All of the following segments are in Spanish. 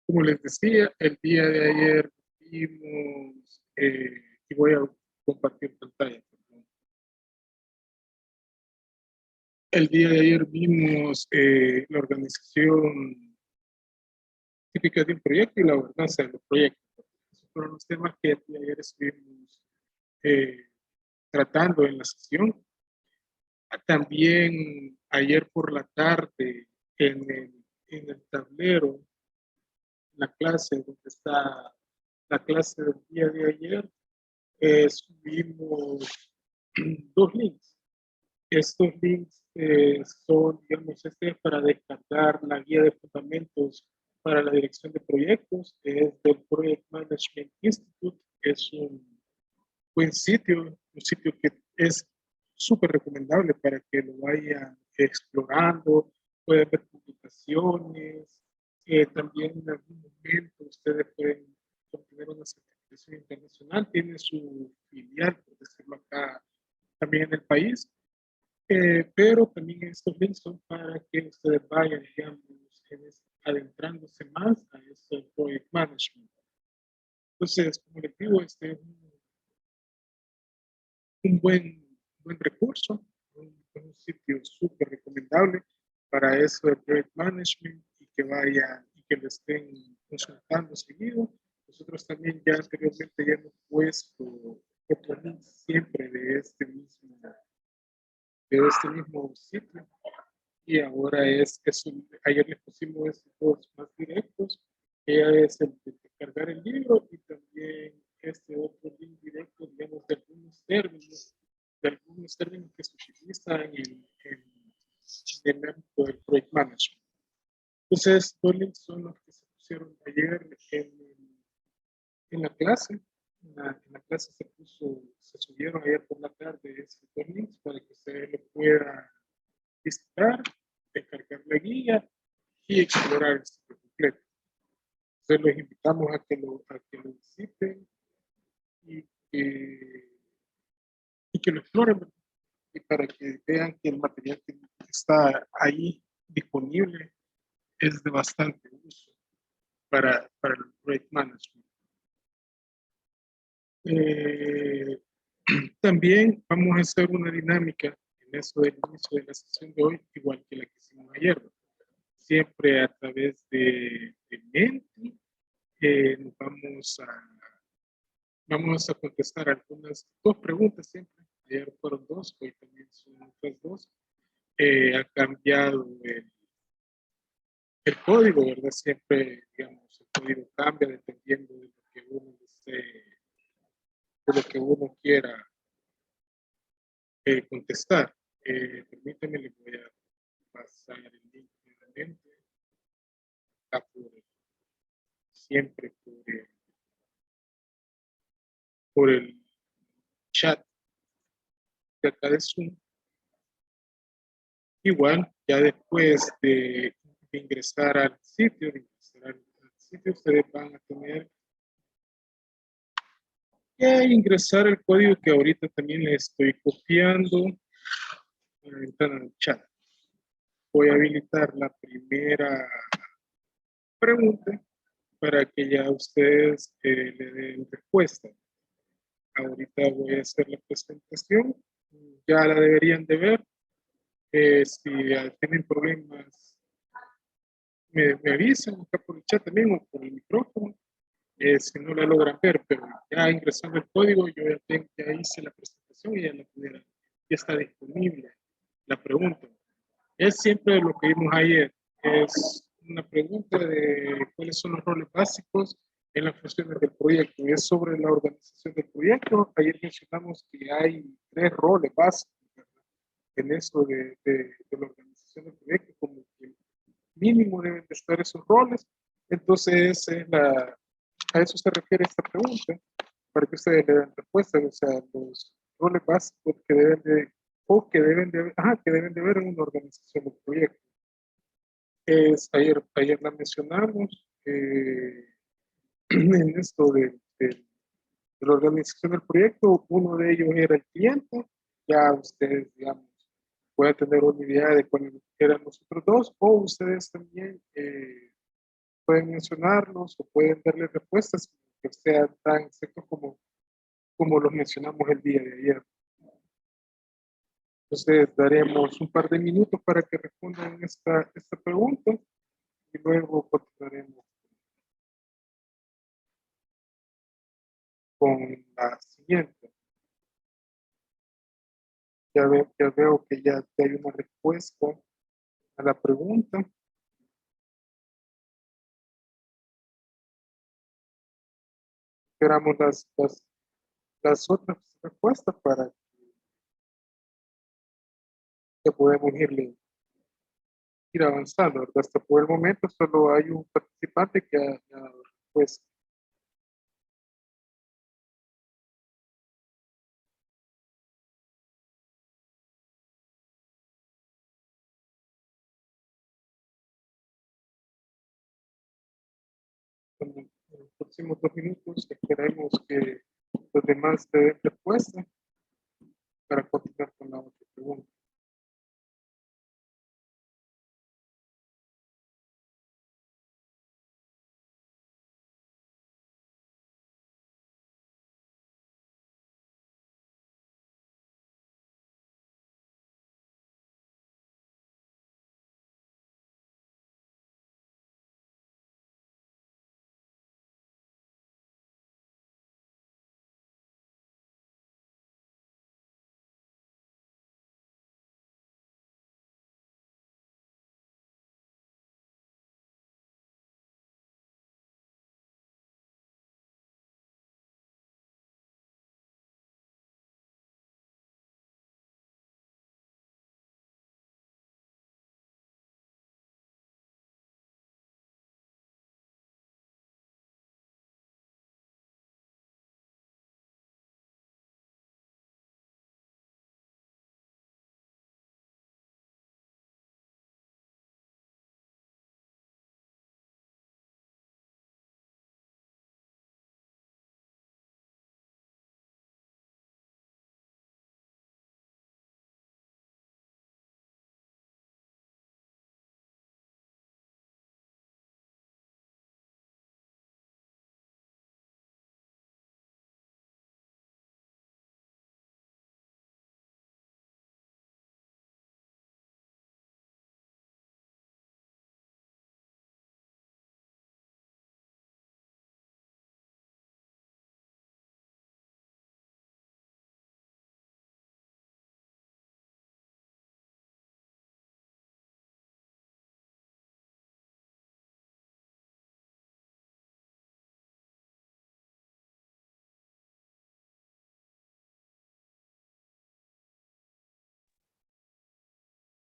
Como les decía, el día de ayer vimos, y voy a compartir pantalla, perdón. El día de ayer vimos la organización típica de un proyecto y la gobernanza de los proyectos. Esos fueron los temas que el día de ayer estuvimos eh, tratando en la sesión. También ayer por la tarde en el tablero, en la clase donde está la clase del día de ayer, subimos dos links. Estos links son, digamos, este es para descargar la guía de fundamentos para la dirección de proyectos, que es del Project Management Institute, que es un buen sitio, un sitio que es súper recomendable para que lo vayan explorando, pueden ver publicaciones, también en algún momento ustedes pueden obtener una certificación internacional, tiene su filial, por decirlo acá, también en el país, pero también estos links son para que ustedes vayan, digamos, adentrándose más a este project management. Entonces, como les digo, este es un buen recurso, un sitio súper recomendable para eso de project management y que vayan y que lo estén consultando seguido. Nosotros también ya anteriormente ya hemos puesto otro link siempre de este mismo sitio. Y ahora ayer les pusimos estos dos más directos, que es el de descargar el libro y también este otro link directo, digamos, de algunos términos que se utilizan en el ámbito del project management. Entonces, dos links son los que se pusieron ayer en la clase. En la clase se subieron ayer por la tarde estos dos links para que ustedes lo puedan visitar, descargar la guía y explorar el sitio completo. Entonces los invitamos a que lo visiten y que lo exploren y para que vean que el material que está ahí disponible es de bastante uso para el project management. Eh, También vamos a hacer una dinámica en eso del inicio de la sesión de hoy, igual que la que hicimos ayer. Siempre a través de Menti, vamos a contestar dos preguntas siempre. Ayer fueron dos, hoy también son otras dos. Ha cambiado el código, ¿verdad? Siempre, digamos, el código cambia dependiendo de lo que uno quiera contestar. Permítame, le voy a pasar el link nuevamente. Acá siempre por el chat de acá de Zoom. Igual, ya después de ingresar al sitio, ustedes van a tener que ingresar el código que ahorita también les estoy copiando en la ventana del chat. Voy a habilitar la primera pregunta para que ya ustedes le den respuesta. Ahorita voy a hacer la presentación. Ya la deberían de ver. Si tienen problemas, me avisan acá por el chat también o por el micrófono. Si no la logran ver, pero ya ingresando el código, yo ya hice la presentación y ya está disponible la pregunta. Es siempre lo que vimos ayer, es una pregunta de cuáles son los roles básicos en las funciones del proyecto. Es sobre la organización del proyecto. Ayer mencionamos que hay 3 roles básicos, ¿verdad? En eso de la organización del proyecto, como que mínimo deben de estar esos roles. Entonces, a eso se refiere esta pregunta, para que ustedes le den respuesta, o sea, los roles básicos que deben de, o que deben de, que deben de ver en una organización del proyecto. Ayer la mencionamos, en esto de la organización del proyecto, uno de ellos era el cliente, ya ustedes, digamos, pueden tener una idea de cuáles eran los otros dos, o ustedes también pueden mencionarlos o pueden darle respuestas que sean tan exactos como los mencionamos el día de ayer. Entonces, daremos un par de minutos para que respondan esta pregunta y luego continuaremos con la siguiente. Ya veo que ya hay una respuesta a la pregunta. Esperamos las otras respuestas para que podamos ir avanzando, ¿verdad? Hasta por el momento solo hay un participante que ha dado respuesta. En los próximos 2 minutos esperemos que los demás te den respuesta para continuar con la otra pregunta.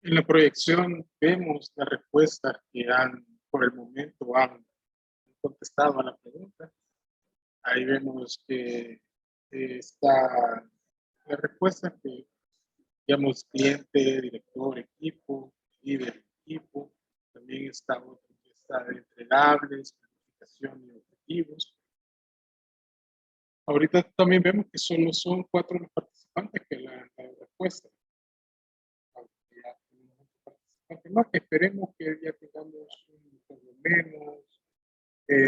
En la proyección vemos las respuestas que por el momento han contestado a la pregunta. Ahí vemos que está la respuesta que, digamos, cliente, director, equipo, líder, equipo. También está otro que está de entregables, planificación y objetivos. Ahorita también vemos que solo son 4 los participantes que la han dado respuesta. Aunque ya tenemos otros participantes más, que esperemos que ya tengamos por lo menos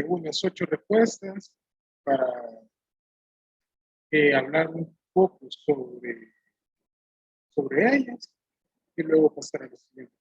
unas 8 respuestas para hablar un poco sobre ellas y luego pasar a la siguiente.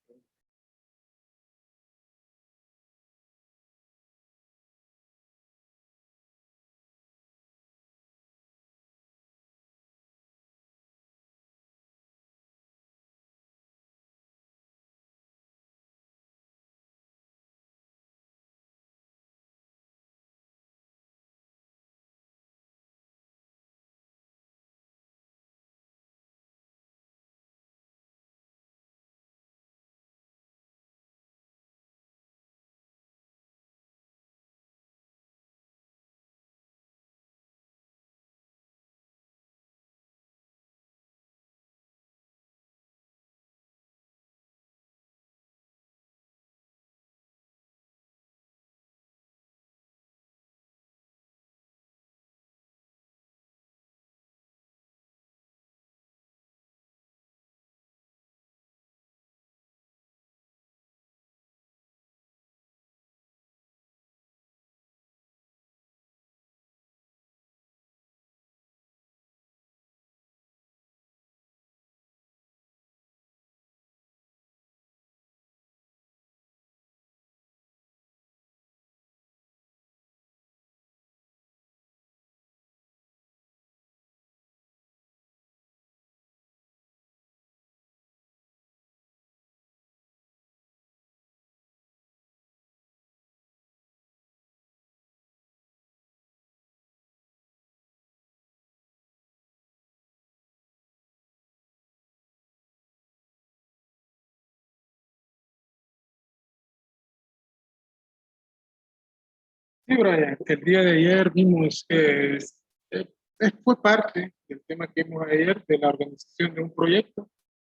Sí, Brian, el día de ayer vimos que fue parte del tema que vimos ayer de la organización de un proyecto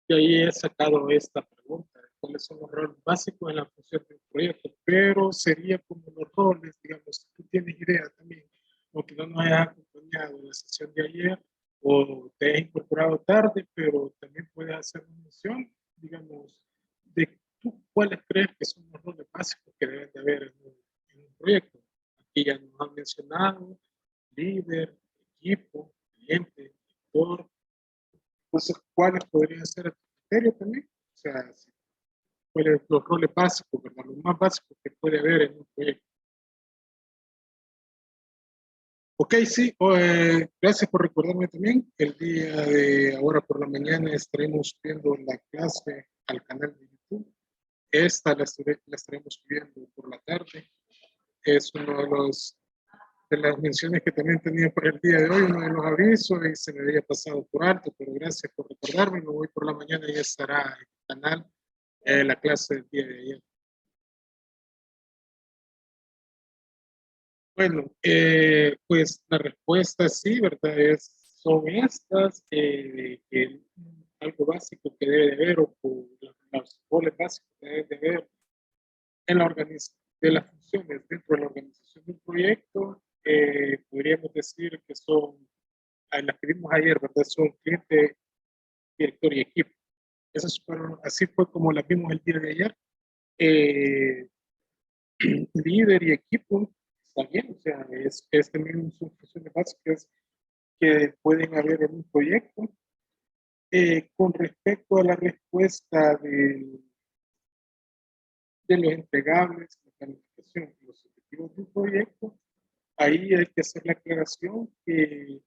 y ahí he sacado esta pregunta, de cuáles son los roles básicos en la función de un proyecto, pero sería como los roles, digamos, si tú tienes idea también, o que no nos hayas acompañado en la sesión de ayer, o te has incorporado tarde, pero también puedes hacer una mención, digamos, de tú cuáles crees que son los roles básicos que deben de haber en un proyecto. Aquí ya nos han mencionado líder, equipo, cliente, editor. Entonces, ¿cuáles podrían ser a tu criterio también? O sea, cuáles los roles básicos, ¿verdad? Los más básicos que puede haber en un proyecto. Ok, sí, gracias por recordarme también. El día de ahora por la mañana estaremos viendo la clase al canal de YouTube. Esta la estaremos viendo por la tarde. Es uno de las menciones que también tenía por el día de hoy, uno de los avisos, y se me había pasado por alto, pero gracias por recordarme. Hoy por la mañana ya estará en el canal la clase del día de ayer. Bueno, pues la respuesta sí, ¿verdad? Son estas, que algo básico que debe de haber, o los roles básicos que debe de haber en la organización de las funciones dentro de la organización de un proyecto. Podríamos decir que son, las que vimos ayer, ¿verdad? Son cliente, director y equipo. Esas fueron, así fue como las vimos el día de ayer. Eh, Líder y equipo, está bien, o sea, es también son funciones básicas que pueden haber en un proyecto. Con respecto a la respuesta de los entregables, la planificación, los objetivos de un proyecto, ahí hay que hacer la aclaración que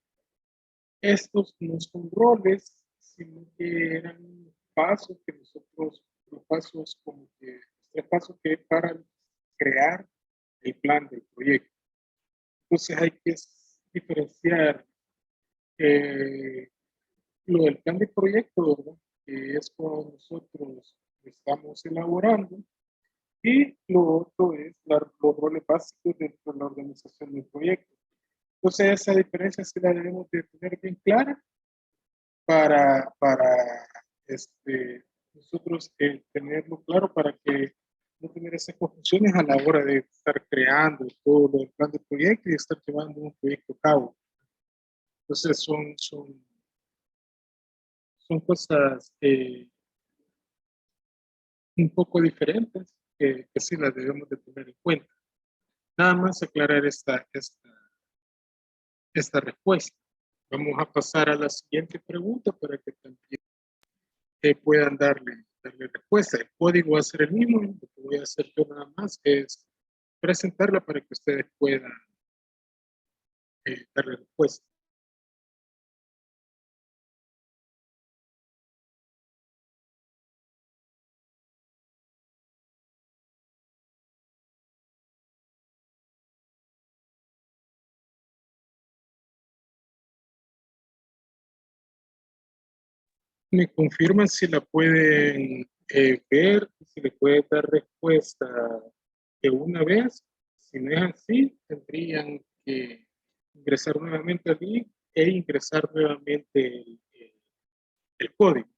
estos no son roles, sino que eran pasos que nosotros, los pasos como que, los tres pasos que para crear el plan del proyecto. Entonces hay que diferenciar eh, lo del plan de proyecto, ¿verdad? Que es cuando nosotros lo estamos elaborando, y lo otro es los roles básicos dentro de la organización del proyecto. Entonces esa diferencia sí la debemos de tener bien clara para nosotros tenerlo claro para que no tener esas confusiones a la hora de estar creando todo el plan de proyecto y estar llevando un proyecto a cabo. Entonces son cosas un poco diferentes que sí las debemos de tener en cuenta. Nada más aclarar esta respuesta. Vamos a pasar a la siguiente pregunta para que también puedan darle respuesta. El código va a ser el mismo, lo que voy a hacer yo nada más es presentarla para que ustedes puedan darle respuesta. Me confirman si la pueden ver, si le pueden dar respuesta de una vez. Si no es así, tendrían que ingresar nuevamente al link e ingresar nuevamente el código.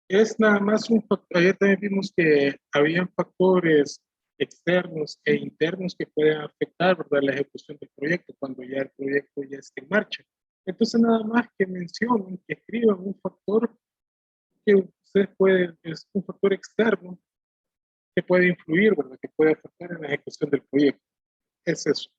Es nada más un factor. Ayer también vimos que habían factores externos e internos que pueden afectar, ¿verdad?, la ejecución del proyecto cuando ya el proyecto ya esté en marcha. Entonces, nada más que mencionen, que escriban un factor que ustedes pueden, es un factor externo que puede influir, ¿verdad?, que puede afectar en la ejecución del proyecto. Es eso.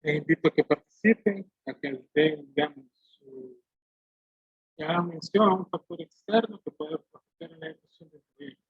Les invito a que participen, a que den, digamos, su ya mención a un factor externo que puede afectar en la ejecución del proyecto.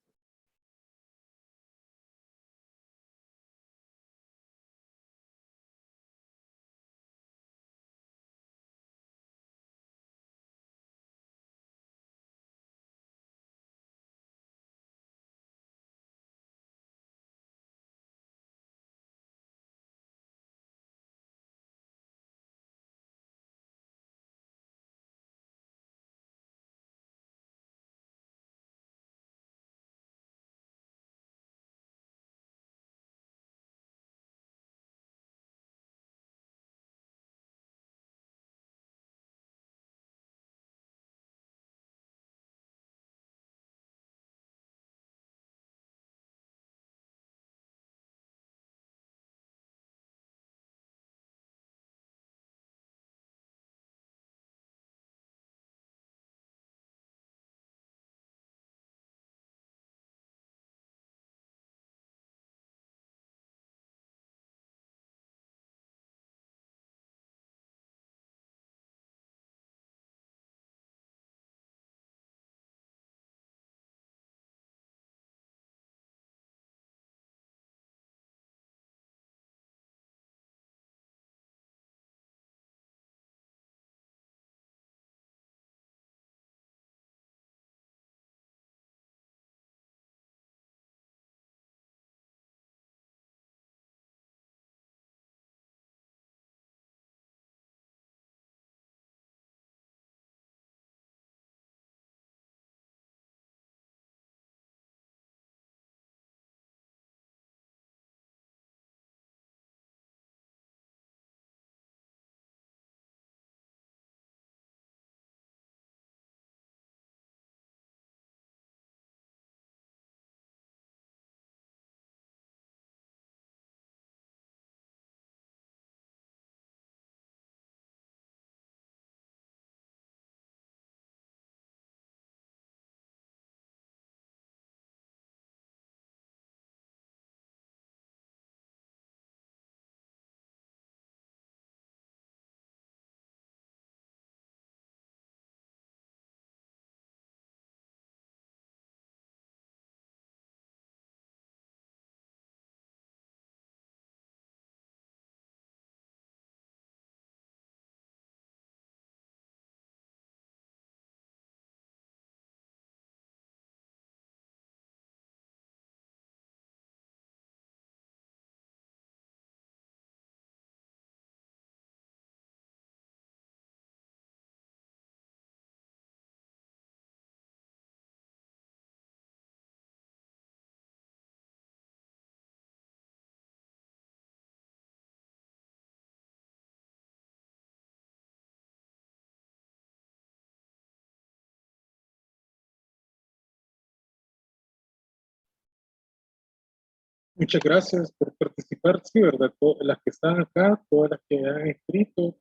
Muchas gracias por participar, sí, ¿verdad? Las que están acá, todas las que han escrito,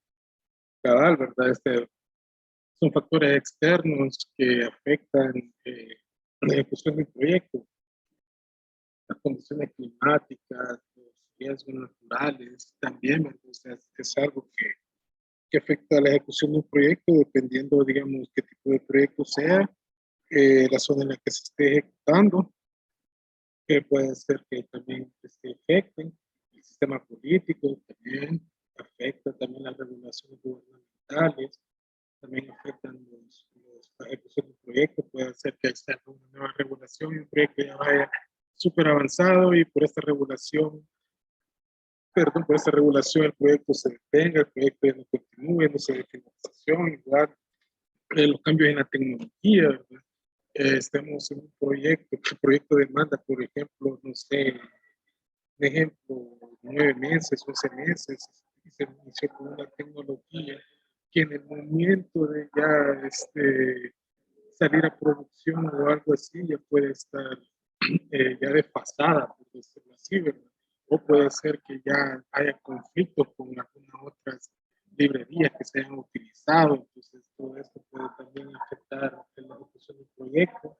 cabal, ¿verdad? Son factores externos que afectan la ejecución del proyecto, las condiciones climáticas, los riesgos naturales, también, ¿verdad? O sea, es algo que afecta a la ejecución de un proyecto dependiendo, digamos, qué tipo de proyecto sea, la zona en la que se esté ejecutando, que puede ser que también afecten el sistema político, también afecta también las regulaciones gubernamentales, también afectan la ejecución del proyecto, puede ser que haya una nueva regulación y un proyecto ya vaya súper avanzado y por esta regulación, perdón, por esta regulación el proyecto se detenga, el proyecto ya no continúe, no se dé financiación, igual los cambios en la tecnología, ¿verdad? Estemos en un proyecto, que el proyecto demanda, por ejemplo, no sé, un ejemplo, 9 meses, 11 meses, y se inició con una tecnología que en el momento de ya salir a producción o algo así, ya puede estar ya desfasada, por decirlo así, ¿verdad? O puede ser que ya haya conflictos con algunas otras librerías que se hayan utilizado, entonces todo esto puede también afectar en la ejecución del proyecto.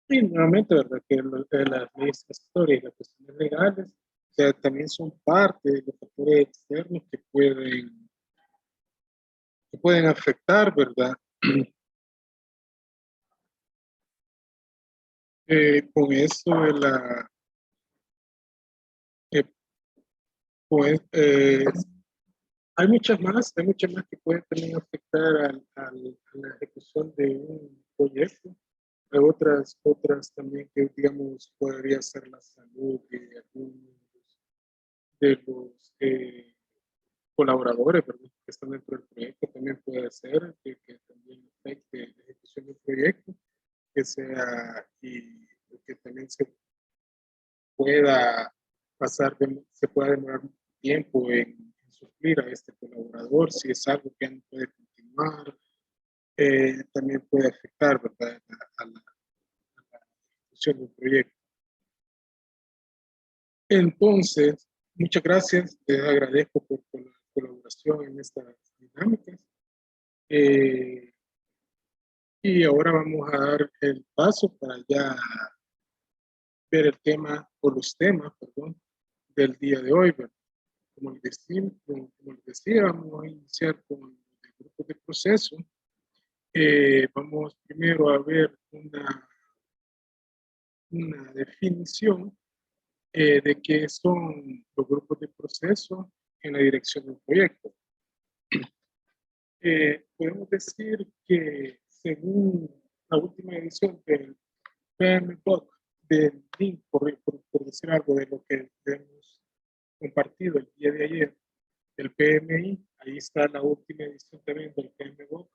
Y nuevamente, ¿verdad? Que las leyes accesorias y las cuestiones legales O sea, también son parte de los factores externos que pueden afectar, ¿verdad? Con eso de la, eh, hay muchas más que pueden también afectar a la ejecución de un proyecto. Hay otras también que, digamos, podría ser la salud de algunos de los colaboradores, ¿verdad?, que están dentro del proyecto. También puede ser que también afecte la ejecución del proyecto, que sea, y que también pueda se pueda demorar tiempo en suplir a este colaborador, si es algo que no puede continuar, también puede afectar, ¿verdad?, a la ejecución del proyecto. Entonces, muchas gracias, les agradezco por la colaboración en estas dinámicas. Eh, y ahora vamos a dar el paso para ya ver el tema o los temas, perdón, del día de hoy, ¿verdad? Como les decía, vamos a iniciar con el grupo de proceso. Vamos primero a ver una definición de qué son los grupos de proceso en la dirección del proyecto. Podemos decir que según la última edición del PMBOK, del link, por decir algo de lo que hemos compartido el día de ayer, del PMI, ahí está la última edición también del PMBOK,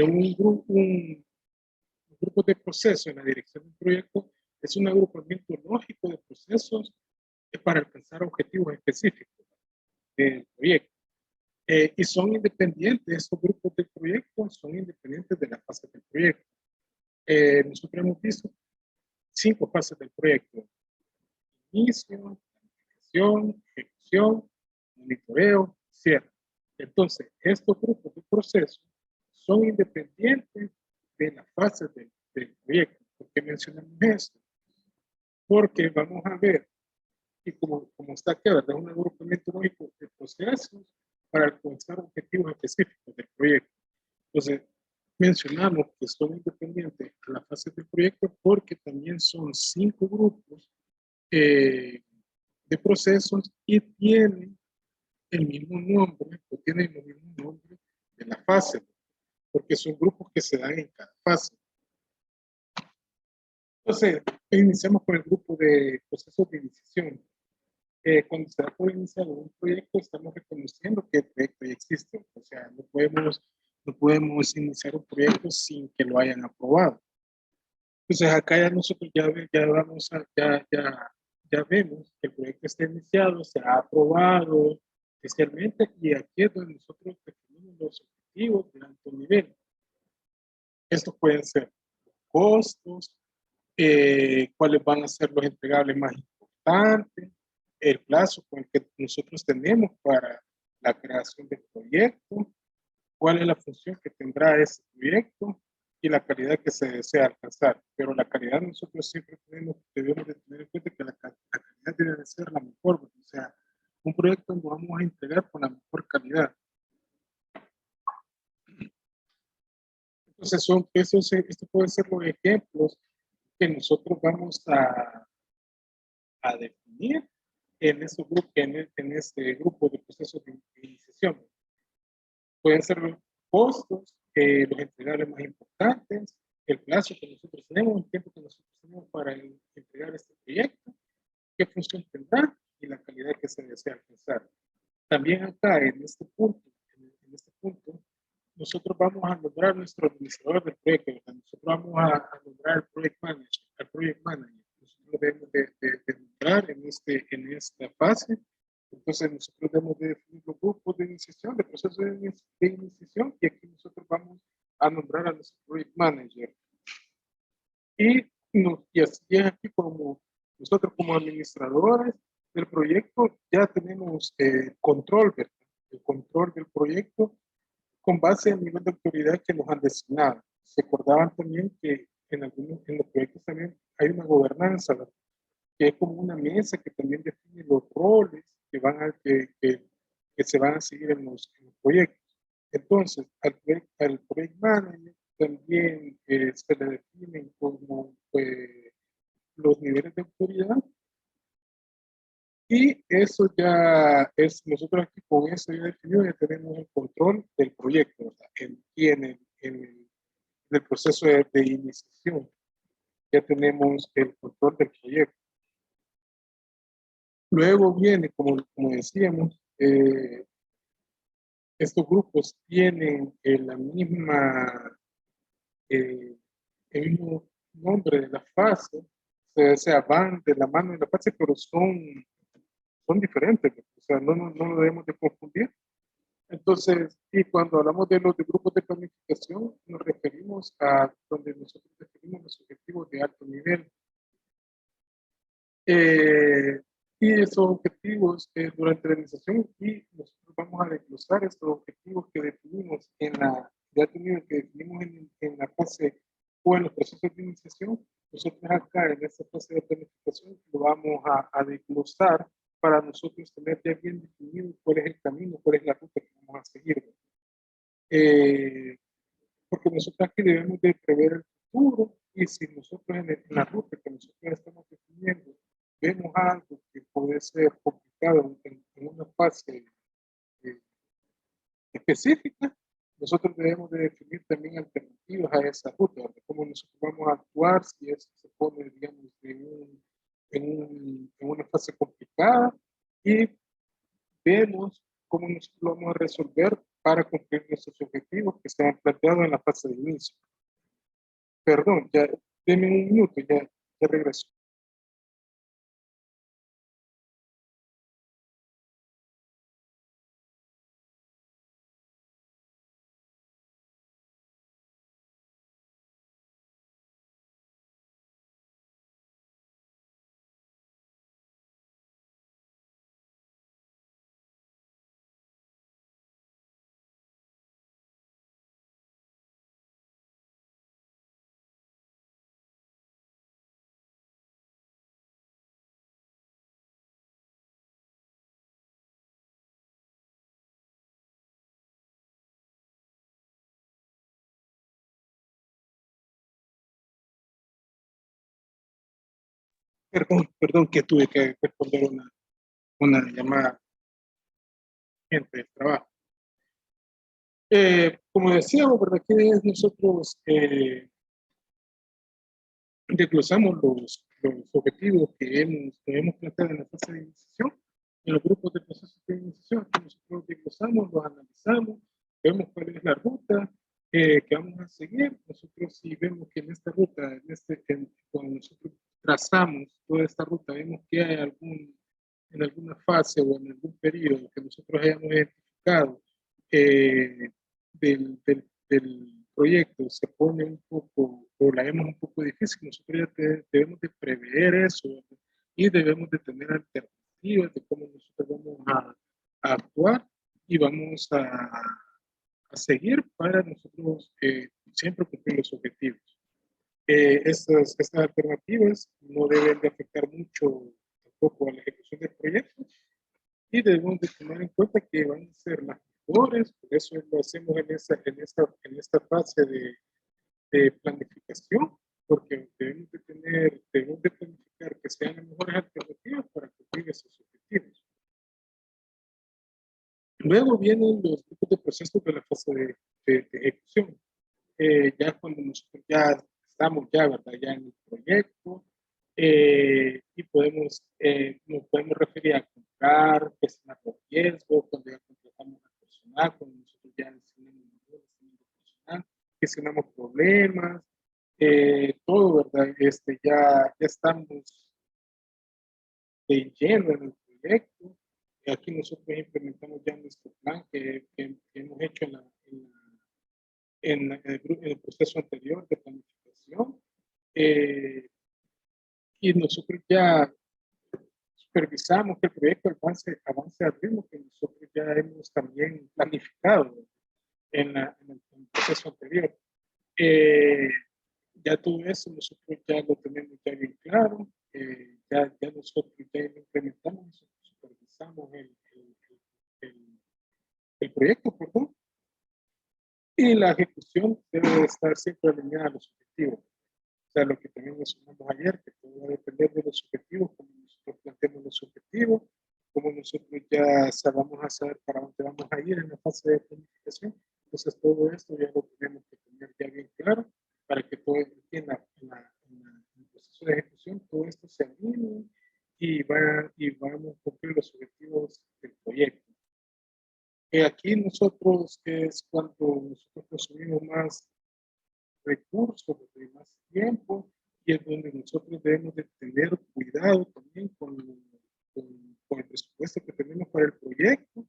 un grupo de proceso en la dirección del proyecto es un agrupamiento lógico de procesos para alcanzar objetivos específicos del proyecto. Y son independientes, estos grupos de proyectos son independientes de la fase del proyecto. Nosotros hemos visto 5 fases del proyecto: inicio, planificación, ejecución, monitoreo, cierre. Entonces, estos grupos de procesos son independientes de la fase del proyecto. ¿Por qué mencionamos esto? Porque vamos a ver, y como está aquí, ¿verdad?, un agrupamiento lógico de procesos para alcanzar objetivos específicos del proyecto. Entonces, mencionamos que son independientes de la fase del proyecto porque también son 5 grupos de procesos y tienen el mismo nombre, o tienen el mismo nombre de la fase, porque son grupos que se dan en cada fase. Entonces, iniciamos con el grupo de procesos de iniciación. Cuando se da por iniciado un proyecto, estamos reconociendo que el proyecto ya existe. O sea, no podemos iniciar un proyecto sin que lo hayan aprobado. Entonces, acá ya nosotros ya vemos que el proyecto está iniciado, se ha aprobado especialmente, y aquí es donde nosotros definimos los objetivos de alto nivel. Estos pueden ser costos, cuáles van a ser los entregables más importantes, el plazo con el que nosotros tenemos para la creación del proyecto, cuál es la función que tendrá ese proyecto y la calidad que se desea alcanzar. Pero la calidad nosotros siempre debemos de tener en cuenta que la calidad debe de ser la mejor. O sea, un proyecto lo vamos a entregar con la mejor calidad. Entonces, estos pueden ser los ejemplos que nosotros vamos a definir en este grupo de procesos de iniciación. Pueden ser los costos, los entregables más importantes, el plazo que nosotros tenemos, el tiempo que nosotros tenemos para entregar este proyecto, qué función tendrá y la calidad que se desea alcanzar. También acá en este punto, nosotros vamos a nombrar nuestro administrador del proyecto. Nosotros vamos a nombrar el project manager. Nosotros debemos de nombrar en esta fase. Entonces nosotros debemos de definir los grupos de iniciación, de procesos de iniciación, y aquí nosotros vamos a nombrar a nuestro project manager. Y así es aquí como nosotros como administradores del proyecto ya tenemos control, ¿verdad?, el control del proyecto con base al nivel de autoridad que nos han designado. Se acordaban también que en los proyectos también hay una gobernanza, ¿verdad? que es como una mesa que también define los roles que se van a seguir en los proyectos. Entonces, al project manager también se le definen como los niveles de autoridad, y eso ya es, nosotros aquí con eso ya definido, ya tenemos el control del proyecto, ¿verdad? En el proceso de iniciación, ya tenemos el control del proyecto. Luego viene, como decíamos, estos grupos tienen eh, el mismo nombre de la fase, o sea, van de la mano de la fase, pero son diferentes, o sea, no lo debemos de confundir. Entonces, y cuando hablamos de los de grupos de planificación, nos referimos a donde nosotros definimos los objetivos de alto nivel. Eh, y esos objetivos durante la organización, y nosotros vamos a desglosar estos objetivos que definimos de alto nivel, que definimos en la fase o en los procesos de iniciación. Nosotros acá en esta fase de planificación lo vamos a desglosar para nosotros tener ya bien definido cuál es el camino, cuál es la ruta que vamos a seguir. Eh, Porque nosotros aquí debemos de prever el futuro, y si nosotros en la ruta que nosotros estamos definiendo vemos algo que puede ser complicado en una fase eh, específica, nosotros debemos de definir también alternativas a esa ruta, de cómo nosotros vamos a actuar si eso se pone, digamos, en una fase complicada, y vemos cómo nosotros lo vamos a resolver para cumplir nuestros objetivos que se han planteado en la fase de inicio. Perdón, ya, denme un minuto, ya regreso. Perdón que tuve que responder una llamada gente del trabajo. Como decíamos, ¿verdad? Que nosotros desglosamos los objetivos que hemos planteado en la fase de iniciación, en los grupos de procesos de iniciación, que nosotros desglosamos, los analizamos, vemos cuál es la ruta que vamos a seguir. Nosotros, si vemos que en esta ruta, cuando nosotros trazamos toda esta ruta, vemos que hay en alguna fase o en algún periodo que nosotros hayamos identificado eh, del proyecto se pone un poco, o la vemos un poco difícil, nosotros ya debemos de prever eso, ¿verdad? Y debemos de tener alternativas de cómo nosotros vamos a actuar, y vamos a seguir para nosotros siempre cumplir los objetivos. Estas alternativas no deben de afectar mucho tampoco a la ejecución del proyecto, y debemos de tener en cuenta que van a ser las mejores, por eso lo hacemos en esta fase de planificación, porque debemos de planificar que sean las mejores alternativas para cumplir esos objetivos. Luego vienen los grupos de procesos de la fase de ejecución. Ya cuando nosotros ya estamos ya, ¿verdad? Ya en el proyecto, y nos podemos referir a comprar, gestionar los riesgos, cuando ya contratamos a personal, cuando nosotros ya enseñamos personal, gestionamos problemas, todo, ¿verdad? Ya estamos de lleno en el proyecto. Aquí nosotros implementamos ya nuestro plan que hemos hecho en el proceso anterior de planificación. Eh, y nosotros ya supervisamos que el proyecto avance al ritmo que nosotros ya hemos también planificado en el proceso anterior. Eh, ya todo eso nosotros ya lo tenemos ya bien claro. ya nosotros ya implementamos, nosotros supervisamos el proyecto, perdón, y la ejecución debe de estar siempre alineada a los objetivos. O sea, lo que también mencionamos ayer, que todo va a depender de los objetivos, como nosotros planteamos los objetivos, como nosotros ya vamos a saber para dónde vamos a ir en la fase de planificación. Entonces, todo esto ya lo tenemos que tener ya bien claro para que todo en el proceso de ejecución, todo esto se alinee y vamos a cumplir los objetivos del proyecto. Aquí nosotros, que es cuando nosotros consumimos más recursos, de más tiempo, y es donde nosotros debemos de tener cuidado también con el presupuesto que tenemos para el proyecto,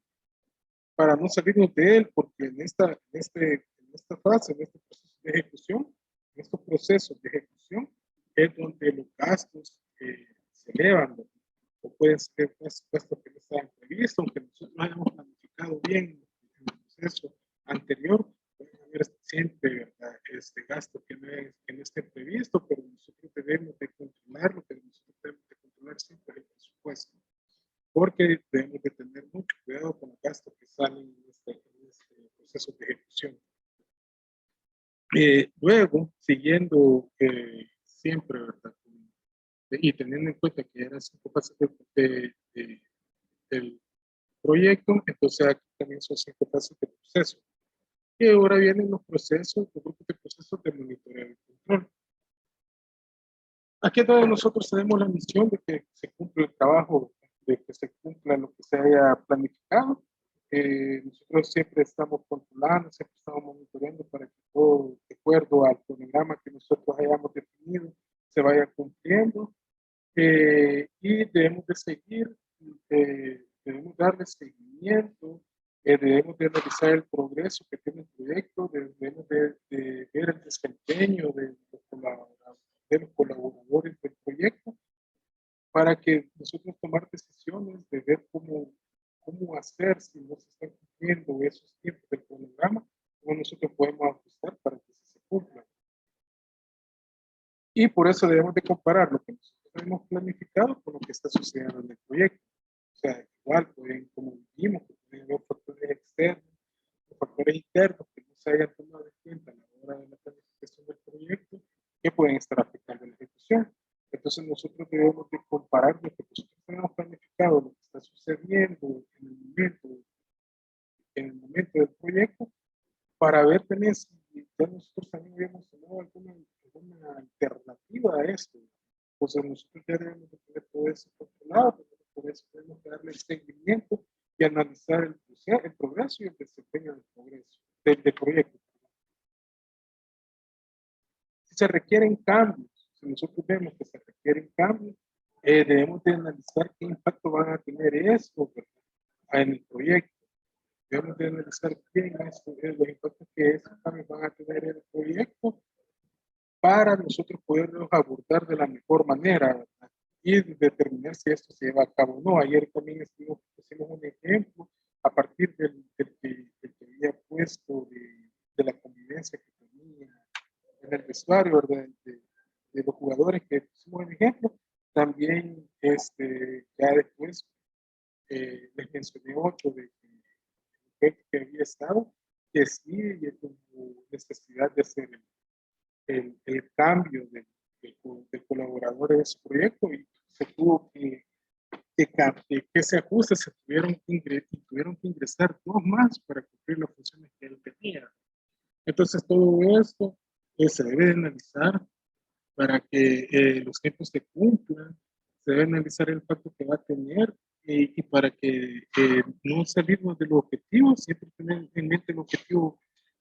para no salirnos de él, porque en esta fase, en este proceso de ejecución, en estos procesos de ejecución, es donde los gastos se elevan, o pueden ser gastos que no estaban previstos, aunque nosotros hayamos planificado bien en el proceso anterior, puede haber siempre, ¿verdad?, este gasto que no esté previsto, pero nosotros debemos de controlarlo, pero nosotros debemos de controlar siempre el presupuesto, porque debemos de tener mucho cuidado con los gastos que salen en este proceso de ejecución. Luego, siguiendo siempre, ¿verdad?, y teniendo en cuenta que eran 5 fases del proyecto, entonces aquí también son 5 fases de proceso. Y ahora vienen los procesos, los grupos de procesos de monitoreo y control. Aquí es donde nosotros tenemos la misión de que se cumpla el trabajo, de que se cumpla lo que se haya planificado. Nosotros siempre estamos controlando, siempre estamos monitoreando para que todo, de acuerdo al programa que nosotros hayamos definido, se vaya cumpliendo. Y debemos de seguir, debemos darle seguimiento, debemos de analizar el progreso que tiene el proyecto, debemos de ver el desempeño de los colaboradores del proyecto, para que nosotros tomar decisiones de ver cómo hacer si no se están cumpliendo esos tiempos del programa, cómo nosotros podemos ajustar para que se cumplan. Y por eso debemos de comparar lo que nosotros hemos planificado con lo que está sucediendo en el proyecto. O sea, igual, como dijimos, pueden haber factores externos o factores internos que no se hayan tomado en cuenta a la hora de la planificación del proyecto, que pueden estar afectando la ejecución. Entonces nosotros debemos de comparar lo que nosotros hemos planificado, lo que está sucediendo en el momento del proyecto, para ver también si ya nosotros también habíamos tomado alguna alternativa a esto. Entonces nosotros ya debemos de tener todo eso controlado, por eso tenemos que darle seguimiento y analizar el progreso y el desempeño del proyecto. Si se requieren cambios, si nosotros vemos que se requieren cambios, debemos de analizar qué impacto van a tener esto, ¿verdad?, en el proyecto. Debemos de analizar bien los impactos que estos cambios van a tener en el proyecto para nosotros poderlos abordar de la mejor manera, ¿verdad?, y determinar si esto se lleva a cabo o no. Ayer también pusimos un ejemplo a partir del que había puesto de la convivencia que tenía en el vestuario, ¿verdad?, de los jugadores que pusimos en ejemplo. También ya después les mencioné otro que había estado, que sí tuvo necesidad de hacer el cambio del colaborador en ese proyecto, y se tuvo que ese ajuste tuvieron que ingresar 2 más para cumplir las funciones que él tenía. Entonces todo esto se debe de analizar para que los tiempos se cumplan, se debe analizar el impacto que va a tener, y para que no salirnos de los objetivos, siempre tener en mente el objetivo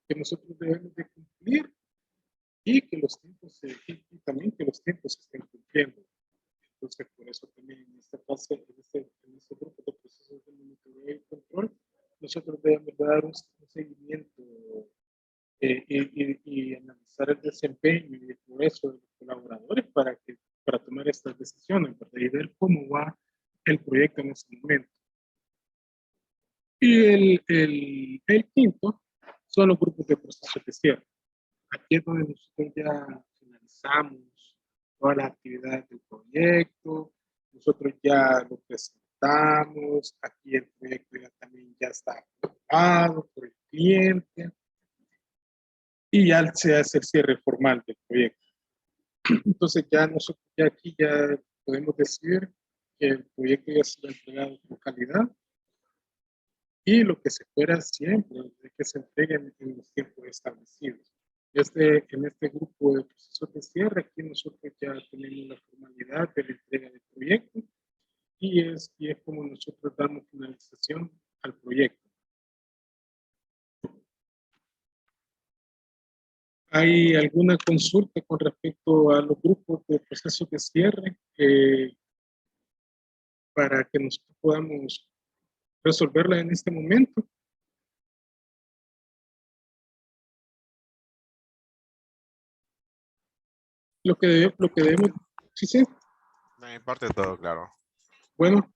que nosotros debemos de cumplir, y que los tiempos y también que los tiempos se estén cumpliendo. Entonces, por eso también en esta fase, en este grupo de procesos de monitoreo y control, nosotros debemos dar un seguimiento y analizar el desempeño y el progreso de los colaboradores para tomar estas decisiones, ¿verdad?, y ver cómo va el proyecto en ese momento. Y el quinto son los grupos de proceso de cierre. Aquí es donde nosotros ya finalizamos todas las actividades del proyecto, Nosotros ya lo presentamos, aquí el proyecto ya también ya está aprobado por el cliente y ya se hace el cierre formal del proyecto. Entonces ya nosotros ya aquí ya podemos decir que el proyecto ya se ha entregado con calidad y lo que se espera siempre es que se entreguen en los tiempos establecidos. En este grupo de procesos de cierre, aquí nosotros ya tenemos la formalidad de la entrega del proyecto y es como nosotros damos finalización al proyecto. ¿Hay alguna consulta con respecto a los grupos de procesos de cierre para que nosotros podamos resolverla en este momento? Lo que debemos, sí, sí, De mi parte todo claro. bueno,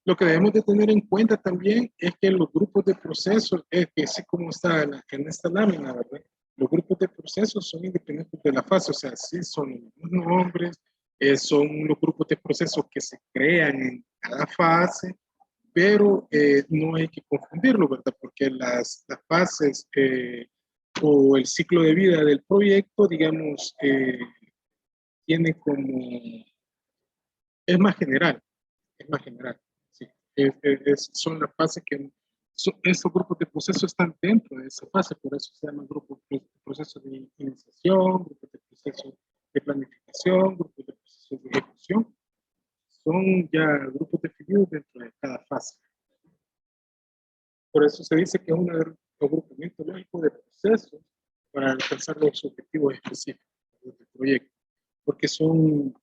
lo que debemos de tener en cuenta también es que los grupos de procesos, es que así como está en esta lámina, ¿verdad? Los grupos de procesos son independientes de la fase, o sea, sí son los nombres, son los grupos de procesos que se crean en cada fase, pero no hay que confundirlo, ¿verdad? Porque las fases o el ciclo de vida del proyecto, digamos, tiene como, es más general, es más general. Sí. Son las fases que estos grupos de proceso están dentro de esa fase, por eso se llaman grupos de proceso de iniciación, grupos de proceso de planificación, grupos de proceso de ejecución. Son ya grupos definidos dentro de cada fase. Por eso se dice que es un agrupamiento lógico de procesos para alcanzar los objetivos específicos del proyecto, porque son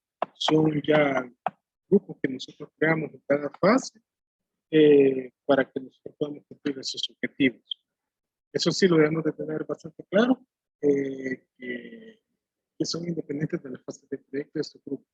ya grupos que nosotros creamos en cada fase para que nosotros podamos cumplir esos objetivos. Eso sí lo debemos de tener bastante claro, que son independientes de las fases de proyecto de estos grupos.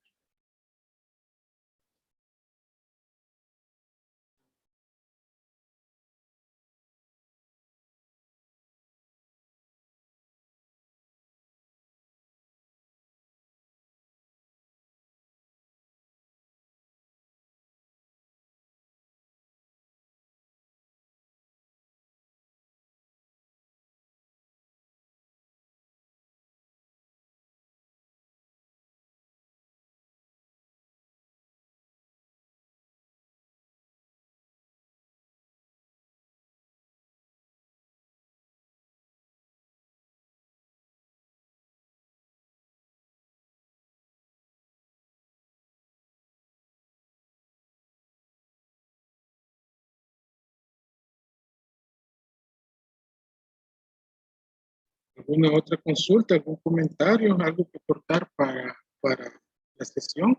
¿Alguna otra consulta, algún comentario, algo que aportar para la sesión?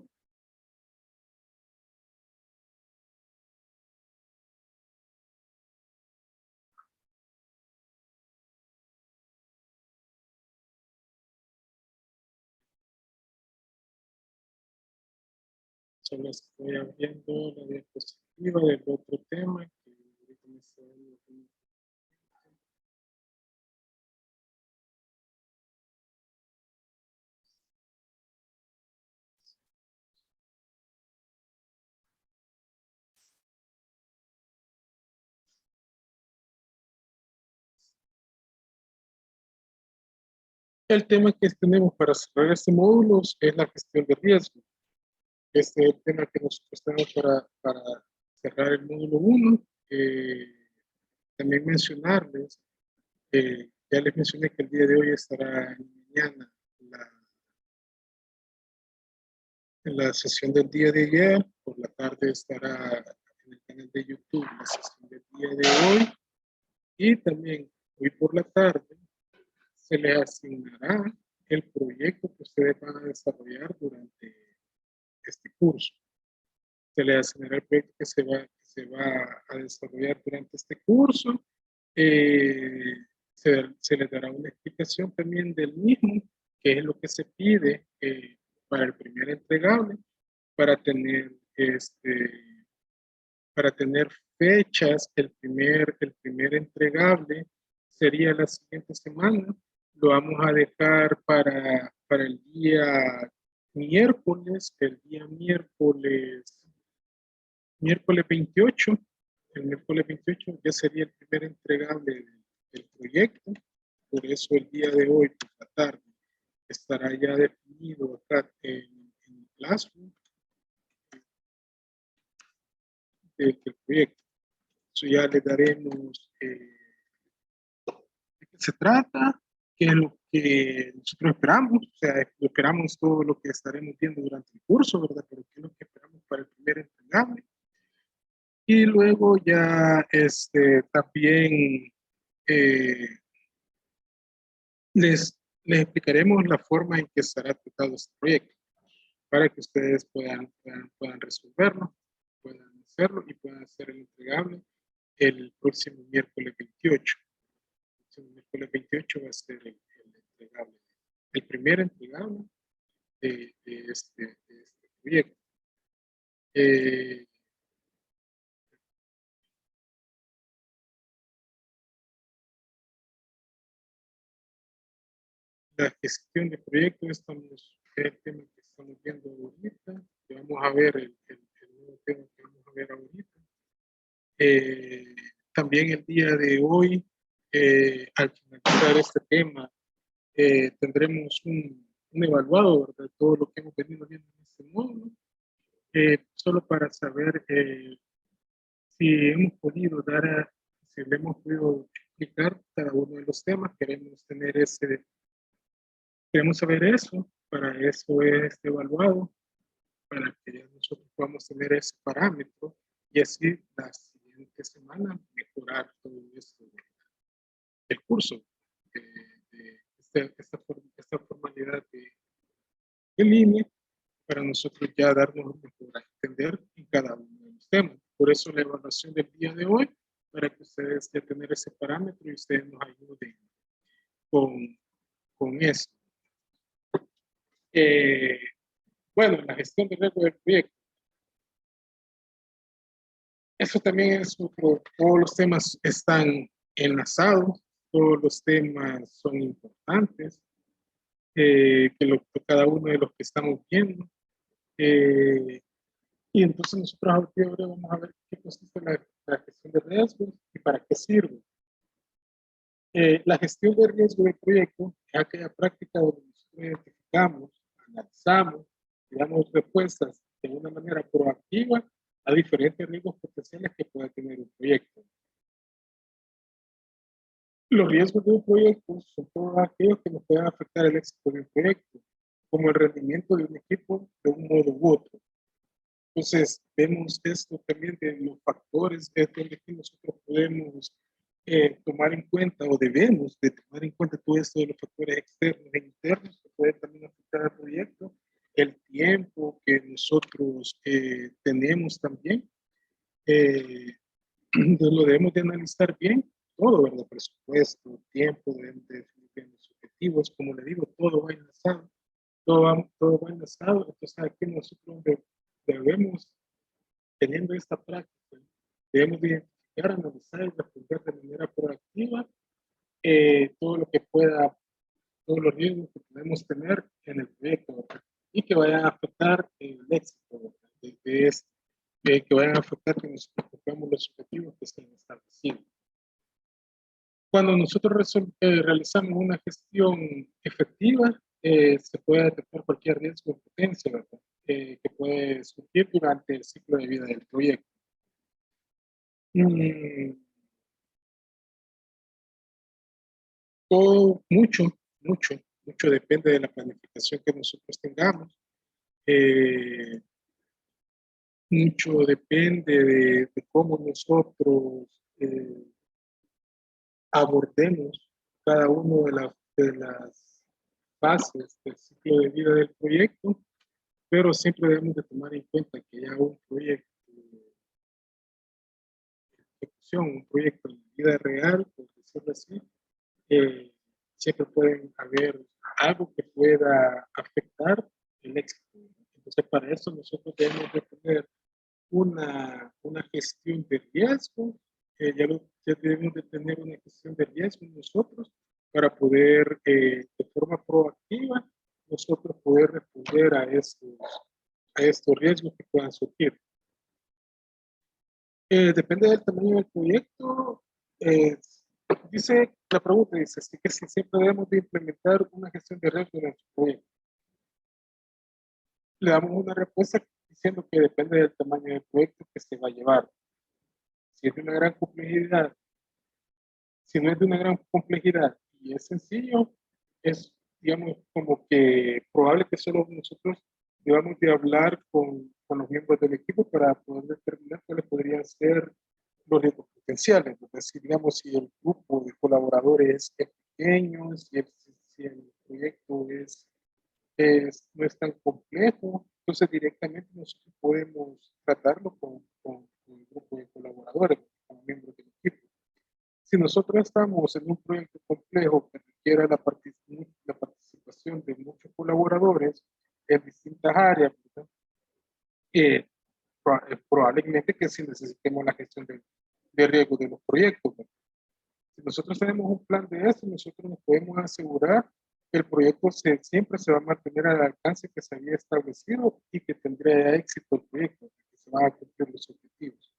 Solo estoy abriendo la diapositiva del otro tema que ahorita me está dando. El tema que tenemos para cerrar este módulo es la gestión de riesgo. Este es el tema que nosotros tenemos para cerrar el módulo 1. También mencionarles, ya les mencioné que el día de hoy estará en mañana en la sesión del día de ayer, por la tarde estará en el canal de YouTube la sesión del día de hoy y también hoy por la tarde se les asignará el proyecto que ustedes van a desarrollar durante este curso. Se les asignará el proyecto que se va a desarrollar durante este curso. Se les dará una explicación también del mismo, que es lo que se pide para el primer entregable, para tener, para tener fechas. El primer entregable sería la siguiente semana. Lo vamos a dejar para el día miércoles miércoles 28, el miércoles 28 ya sería el primer entregable del proyecto. Por eso el día de hoy, por la tarde, estará ya definido acá en el Classroom del proyecto. Eso ya le daremos de qué se trata, qué es lo que nosotros esperamos, o sea, esperamos todo lo que estaremos viendo durante el curso, ¿verdad? Pero qué es lo que esperamos para el primer entregable. Y luego ya también eh, les explicaremos la forma en que estará tratado este proyecto para que ustedes puedan resolverlo, puedan hacerlo y puedan hacer el entregable el próximo miércoles 28. El próximo miércoles 28 va a ser el entregable, el primer entregable de este proyecto. La gestión de proyectos es el tema que estamos viendo ahorita, que vamos a ver el nuevo tema que vamos a ver ahorita. También el día de hoy, al finalizar este tema, tendremos un evaluado de todo lo que hemos venido viendo en este módulo, solo para saber si hemos podido si le hemos podido explicar cada uno de los temas. Queremos saber eso, para eso es evaluado, para que ya nosotros podamos tener ese parámetro y así la siguiente semana mejorar todo esto del curso, esta formalidad de línea, para nosotros ya darnos mejor a entender en cada uno de los temas. Por eso la evaluación del día de hoy, para que ustedes ya tener ese parámetro y ustedes nos ayuden con eso. Bueno, la gestión de riesgo del proyecto. Eso también es otro, todos los temas están enlazados, todos los temas son importantes, cada uno de los que estamos viendo. Y entonces nosotros ahora vamos a ver qué consiste la gestión de riesgos y para qué sirve. La gestión de riesgo del proyecto es aquella práctica donde nosotros identificamos, analizamos y damos respuestas de una manera proactiva a diferentes riesgos potenciales que pueda tener un proyecto. Los riesgos de un proyecto son todos aquellos que nos puedan afectar el éxito de un proyecto, como el rendimiento de un equipo de un modo u otro. Entonces, vemos esto también de los factores de donde nosotros podemos tomar en cuenta o debemos de tomar en cuenta todo esto de los factores externos e internos que pueden también afectar al proyecto, el tiempo que nosotros tenemos también, lo debemos de analizar bien, todo, ¿verdad? Presupuesto, tiempo, debemos de definir bien los objetivos, como le digo, todo va enlazado, todo va enlazado, entonces aquí nosotros debemos, teniendo esta práctica, debemos de identificar, analizar y responder de manera proactiva todo lo que pueda, todos los riesgos que podemos tener en el proyecto, ¿verdad? Y que vayan a afectar el éxito de este, que vayan a afectar que nosotros cumplamos los objetivos que estén establecidos. Cuando nosotros realizamos una gestión efectiva, se puede detectar cualquier riesgo de potencia, ¿verdad? Que puede surgir durante el ciclo de vida del proyecto. Todo, mucho depende de la planificación que nosotros tengamos. Mucho depende de cómo nosotros abordemos cada una de las fases del ciclo de vida del proyecto, pero siempre debemos de tomar en cuenta que ya un proyecto de ejecución, un proyecto de vida real, por decirlo así, siempre pueden haber algo que pueda afectar el éxito. Entonces, para eso nosotros debemos de tener una gestión de riesgo, ya debemos de tener una gestión de riesgo nosotros para poder, de forma proactiva, nosotros poder responder a estos riesgos que puedan surgir. Depende del tamaño del proyecto. eh, Dice, la pregunta dice, así que si siempre debemos de implementar una gestión de riesgo en nuestro proyecto. Le damos una respuesta diciendo que depende del tamaño del proyecto que se va a llevar. Si es de una gran complejidad, si no es de una gran complejidad y es sencillo, es, digamos, como que probable que solo nosotros debamos de hablar con los miembros del equipo para poder determinar cuáles podrían ser los riesgos potenciales. Es decir, digamos, si el grupo de colaboradores es pequeño, si el proyecto no es tan complejo, entonces directamente nosotros podemos tratarlo con el grupo de colaboradores, con miembros del equipo. Si nosotros estamos en un proyecto complejo que requiera la participación de muchos colaboradores en distintas áreas, ¿verdad? Probablemente que si necesitemos la gestión de riesgo de los proyectos, ¿verdad? Si nosotros tenemos un plan de eso, nosotros nos podemos asegurar que el proyecto siempre se va a mantener al alcance que se había establecido y que tendrá éxito el proyecto, que se van a cumplir los objetivos.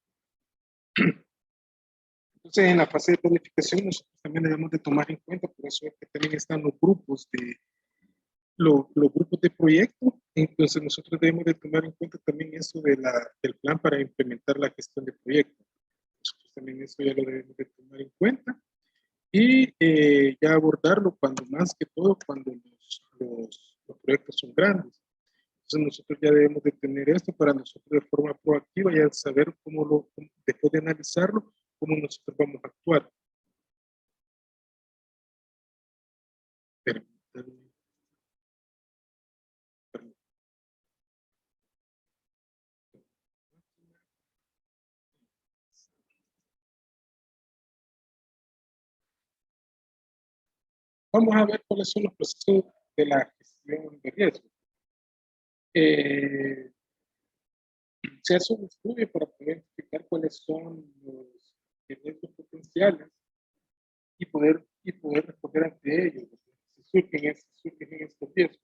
Entonces, en la fase de planificación, nosotros también debemos de tomar en cuenta, por eso es que también están los grupos de proyecto. Entonces, nosotros debemos de tomar en cuenta también eso del plan para implementar la gestión de proyectos. Nosotros también eso ya lo debemos de tomar en cuenta y ya abordarlo cuando más que todo cuando los proyectos son grandes. Entonces nosotros ya debemos de tener esto para nosotros de forma proactiva y saber después de analizarlo, cómo nosotros vamos a actuar. Permítanme, permítanme. Vamos a ver cuáles son los procesos de la gestión de riesgo. Se hace un estudio para poder identificar cuáles son los riesgos potenciales y poder responder ante ellos. Si surgen estos riesgos.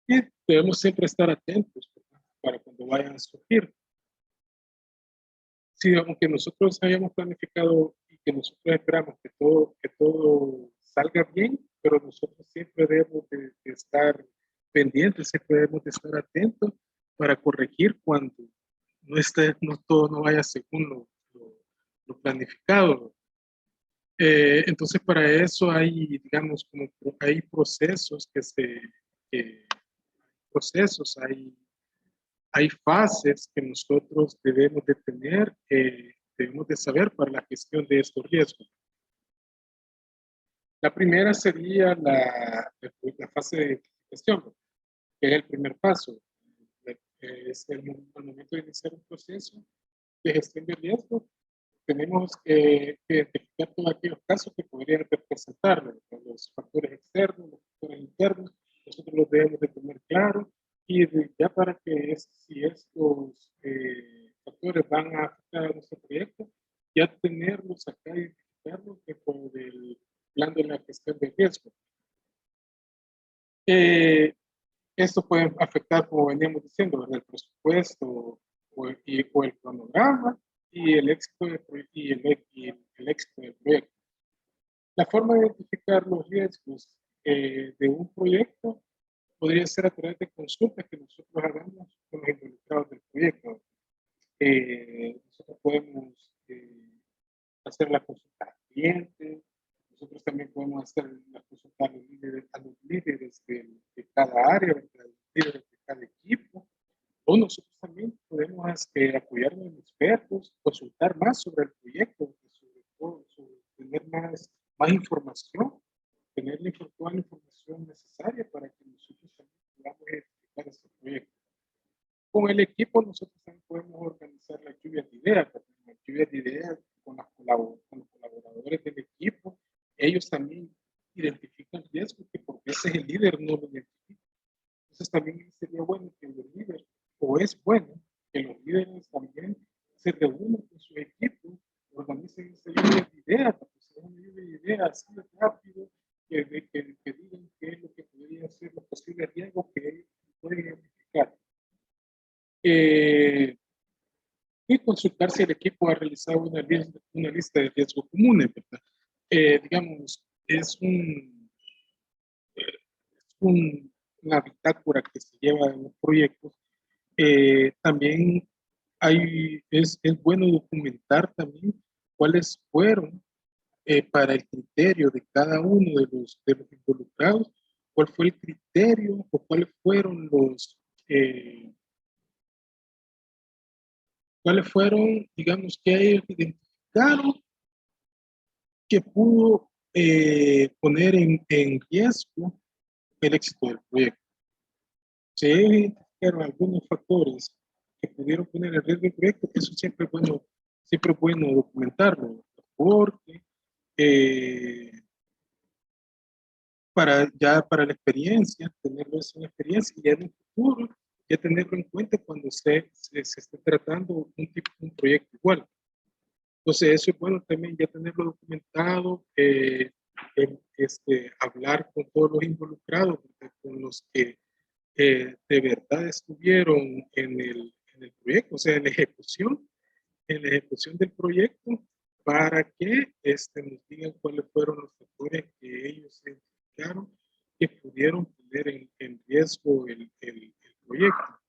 Y debemos siempre estar atentos, ¿verdad? Para cuando vayan a surgir. Si aunque nosotros hayamos planificado y que nosotros esperamos que todo salga bien, pero nosotros siempre debemos de estar pendientes, siempre debemos de estar atentos para corregir cuando no todo no vaya según lo planificado. Entonces, para eso hay, digamos, como hay procesos que procesos, hay fases que nosotros debemos de tener, debemos de saber para la gestión de estos riesgos. La primera sería la fase de identificación, que es el primer paso. Es el momento de iniciar un proceso de gestión de riesgo. Tenemos que identificar todos aquellos casos que podrían representarlo, los factores externos, los factores internos, nosotros los debemos de tener claro y ya para que si estos factores van a afectar a nuestro proyecto, ya tenerlos acá, identificarlos dentro del plan de la gestión de riesgo. Esto puede afectar, como veníamos diciendo, el presupuesto o el cronograma y el éxito el éxito del proyecto. La forma de identificar los riesgos de un proyecto podría ser a través de consultas que nosotros hagamos con los involucrados del proyecto. Nosotros podemos hacer la consulta al cliente, nosotros también podemos hacer la consulta a los líderes de cada área, a los líderes de cada equipo, o nosotros también podemos apoyarnos en expertos, consultar más sobre el proyecto, sobre todo, tener más información, tener toda la información necesaria para que nosotros también podamos identificar este proyecto. Con el equipo nosotros también podemos organizar las lluvias de ideas, las lluvias de ideas con los colaboradores del equipo. Ellos también identifican riesgos que por veces el líder no lo identifica. Entonces también sería bueno que los líderes, o es bueno que los líderes también se reúnan con su equipo, organicen esa lluvia de ideas, para que sea una lluvia de ideas así de rápido, que digan qué es lo que podría ser los posibles riesgos que ellos pueden identificar. Y consultar si el equipo ha realizado una lista de riesgos comunes, ¿verdad? Digamos, es una bitácora que se lleva en los proyectos. También es bueno documentar también cuáles fueron para el criterio de cada uno de los involucrados, cuál fue el criterio o cuáles fueron, digamos, que ellos identificaron que pudo poner en riesgo el éxito del proyecto. Si ellos identificaron algunos factores que pudieron poner en riesgo el proyecto, eso siempre es bueno documentarlo, porque eh, para la experiencia, tenerlo eso en experiencia y en el futuro, ya tenerlo en cuenta cuando se esté tratando un proyecto igual. Entonces, eso es bueno también ya tenerlo documentado, hablar con todos los involucrados, con los que de verdad estuvieron en el proyecto, o sea, en la ejecución del proyecto, para que nos digan cuáles fueron los factores que ellos identificaron que pudieron poner en riesgo el proyecto.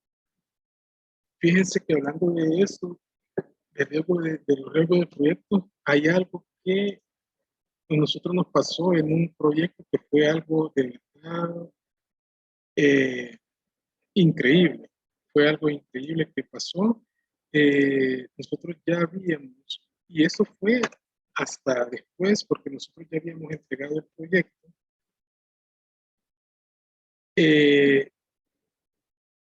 Fíjense que hablando de eso, de los riesgos del proyecto, hay algo que a nosotros nos pasó en un proyecto que fue algo de verdad eh, increíble. Fue algo increíble que pasó. Nosotros ya habíamos, y eso fue hasta después, porque nosotros ya habíamos entregado el proyecto. Eh,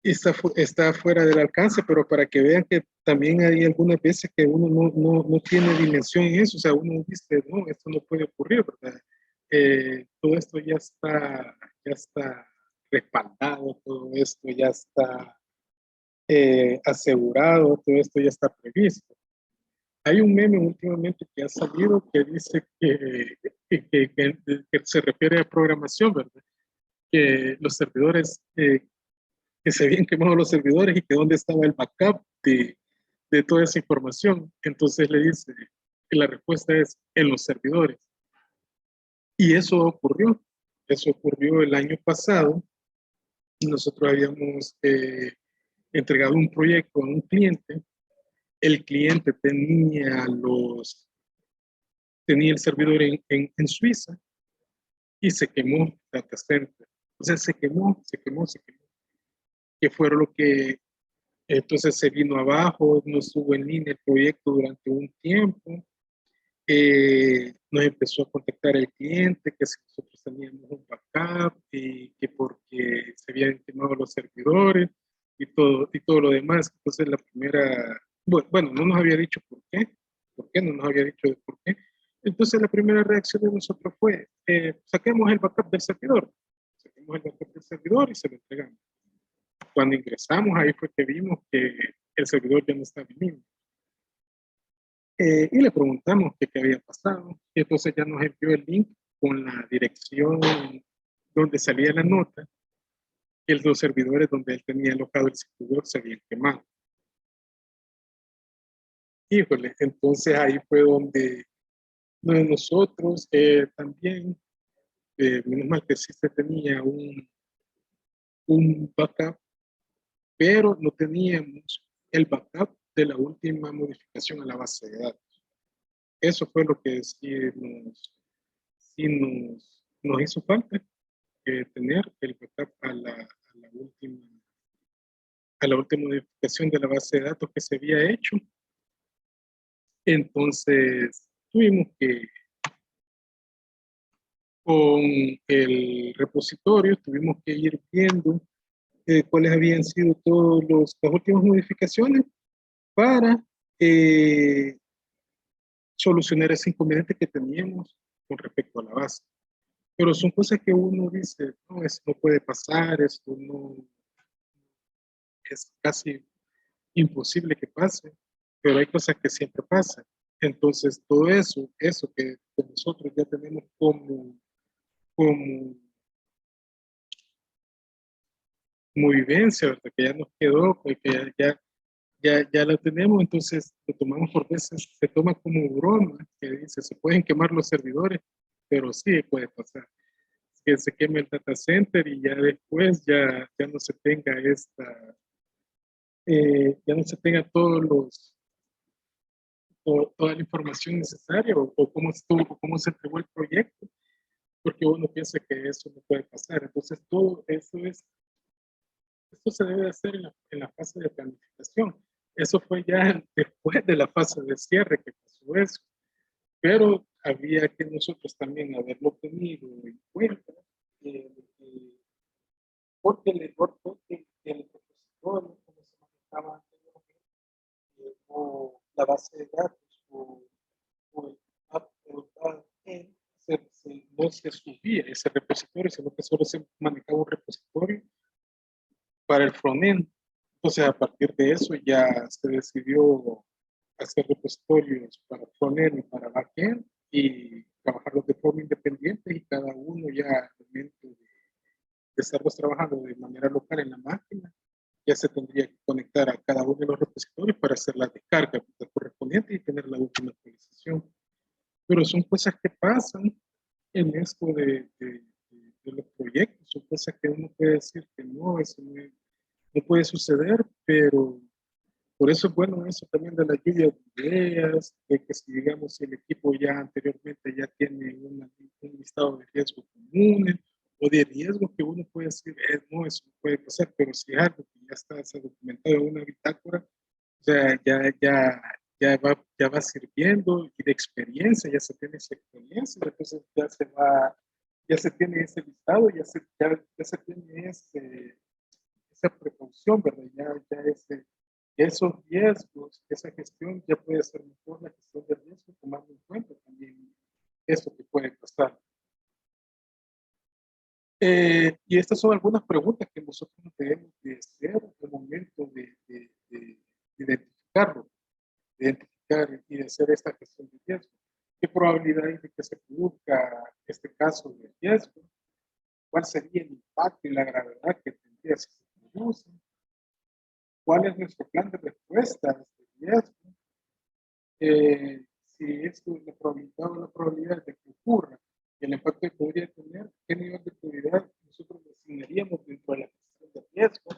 está fuera del alcance, pero para que vean que también hay algunas veces que uno no tiene dimensión en eso, o sea, uno dice, no, esto no puede ocurrir, ¿verdad? Todo esto ya está respaldado, todo esto ya está asegurado, todo esto ya está previsto. Hay un meme últimamente que ha salido que dice que se refiere a programación, ¿verdad? Que los servidores, que se habían quemado los servidores y que dónde estaba el backup de toda esa información. Entonces le dice que la respuesta es en los servidores. Y eso ocurrió el año pasado. Nosotros habíamos entregado un proyecto a un cliente. El cliente tenía el servidor en Suiza y se quemó el data center. O sea, se quemó. Que fue lo que entonces se vino abajo, no estuvo en línea el proyecto durante un tiempo. Nos empezó a contactar el cliente que si nosotros teníamos un backup y que porque se habían quemado los servidores y todo lo demás. Entonces la primera, bueno, no nos había dicho por qué no nos había dicho de por qué. Entonces la primera reacción de nosotros fue, saquemos el backup del servidor, y se lo entregamos. Cuando ingresamos ahí fue que vimos que el servidor ya no estaba en línea. Y le preguntamos qué había pasado. Y entonces ya nos envió el link con la dirección donde salía la nota, que los servidores donde él tenía alojado el servidor se habían quemado. Híjole, entonces ahí fue donde nosotros también, menos mal que sí se tenía un backup, pero no teníamos el backup de la última modificación a la base de datos. Eso fue lo que nos hizo falta, tener el backup a la última modificación de la base de datos que se había hecho. Entonces, tuvimos que, con el repositorio, tuvimos que ir viendo cuáles habían sido las últimas modificaciones para solucionar ese inconveniente que teníamos con respecto a la base. Pero son cosas que uno dice, no, esto no puede pasar, esto no es casi imposible que pase, pero hay cosas que siempre pasan. Entonces, todo eso que nosotros ya tenemos como, como vivencia, ¿verdad? Que ya nos quedó, pues, que ya ya la tenemos, entonces lo tomamos por veces, se toma como broma, que dice, se pueden quemar los servidores, pero sí puede pasar, que se queme el data center y ya después ya no se tenga ya no se tenga toda la información necesaria o cómo estuvo, o cómo se entregó el proyecto, porque uno piensa que eso no puede pasar. Entonces, todo eso esto se debe hacer en la fase de planificación. Eso fue ya después de la fase de cierre que pasó eso, pero había que nosotros también haberlo tenido en cuenta, eh, eh, porque el repositorio, como se manejaba anteriormente, o la base de datos, o el app o backend, no se subía ese repositorio, sino que solo se manejaba un repositorio para el frontend. Entonces, a partir de eso ya se decidió hacer repositorios para frontend y para backend y trabajarlos de forma independiente y cada uno ya al momento de estarlos trabajando de manera local en la máquina, ya se tendría que conectar a cada uno de los repositorios para hacer la descarga correspondiente y tener la última actualización. Pero son cosas que pasan en esto de los proyectos, son cosas que uno puede decir que no, eso no puede suceder, pero por eso es bueno eso también de la lluvia de ideas, de que si digamos si el equipo ya anteriormente ya tiene un listado de riesgos comunes o de riesgos que uno puede decir, no, eso no puede pasar, pero si es algo que ya está documentado en una bitácora, o sea, ya va sirviendo y de experiencia, ya se tiene esa experiencia, entonces ya se tiene ese listado, ya se tiene esa precaución, ¿verdad? Esos riesgos, esa gestión ya puede ser mejor la gestión de riesgo, tomando en cuenta también eso que puede pasar. Y estas son algunas preguntas que nosotros debemos de hacer al momento de identificarlo, de identificar y de hacer esta gestión de riesgo. ¿Qué probabilidad hay de que se produzca este caso de riesgo? ¿Cuál sería el impacto y la gravedad que tendría si se produce? ¿Cuál es nuestro plan de respuesta a este riesgo? Si esto es la probabilidad de que ocurra y el impacto que podría tener, qué nivel de prioridad nosotros le asignaríamos dentro de la gestión de riesgo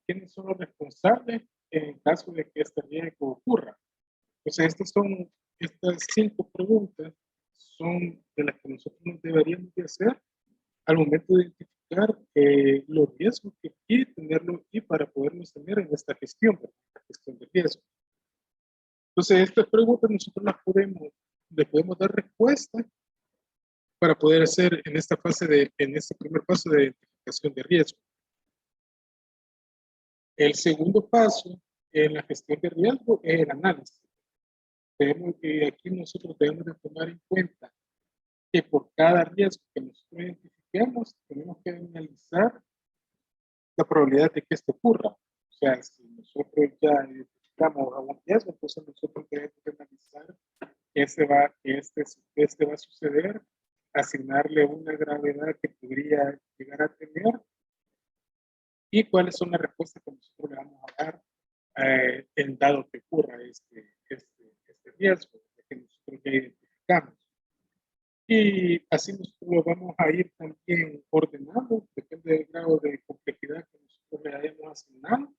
quiénes son los responsables en caso de que este riesgo ocurra. Entonces, estas 5 preguntas son de las que nosotros nos deberíamos de hacer al momento de identificar los riesgos que y tenerlo y para poderlos tener en esta gestión, la gestión de riesgo. Entonces, estas preguntas nosotros le podemos dar respuesta para poder hacer en esta en este primer paso de identificación de riesgo. El segundo paso en la gestión de riesgo es el análisis. Aquí nosotros debemos de tomar en cuenta que por cada riesgo que nosotros identifiquemos, tenemos que analizar la probabilidad de que esto ocurra. O sea, si nosotros ya identificamos a un riesgo, entonces nosotros debemos de analizar este va a suceder, asignarle una gravedad que podría llegar a tener y cuáles son las respuestas que nosotros le vamos a dar en dado que ocurra este riesgo que nosotros ya identificamos. Y así nosotros lo vamos a ir también ordenando, depende del grado de complejidad que nosotros le hayamos asignado.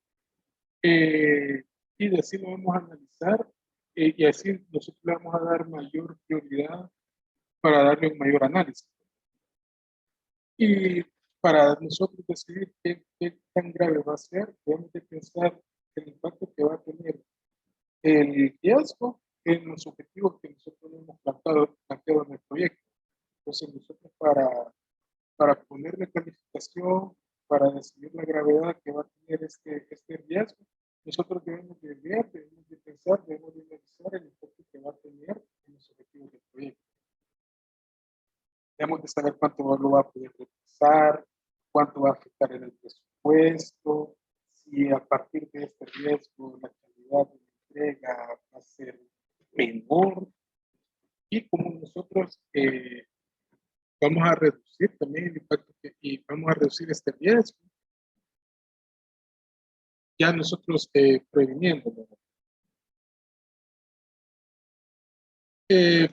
Y de así lo vamos a analizar y así nosotros le vamos a dar mayor prioridad para darle un mayor análisis. Y para nosotros decidir qué tan grave va a ser, debemos de pensar el impacto que va a tener el riesgo en los objetivos que nosotros hemos planteado en el proyecto. Entonces nosotros para ponerle calificación, para decidir la gravedad que va a tener este riesgo, nosotros debemos de ver, debemos de pensar, debemos de analizar el impacto que va a tener en los objetivos del proyecto. Debemos de saber cuánto lo va a poder retrasar, cuánto va a afectar en el presupuesto, si a partir de este riesgo la calidad de la entrega va a ser menor y como nosotros vamos a reducir también el impacto y vamos a reducir este riesgo. ya nosotros previniendo, ¿verdad?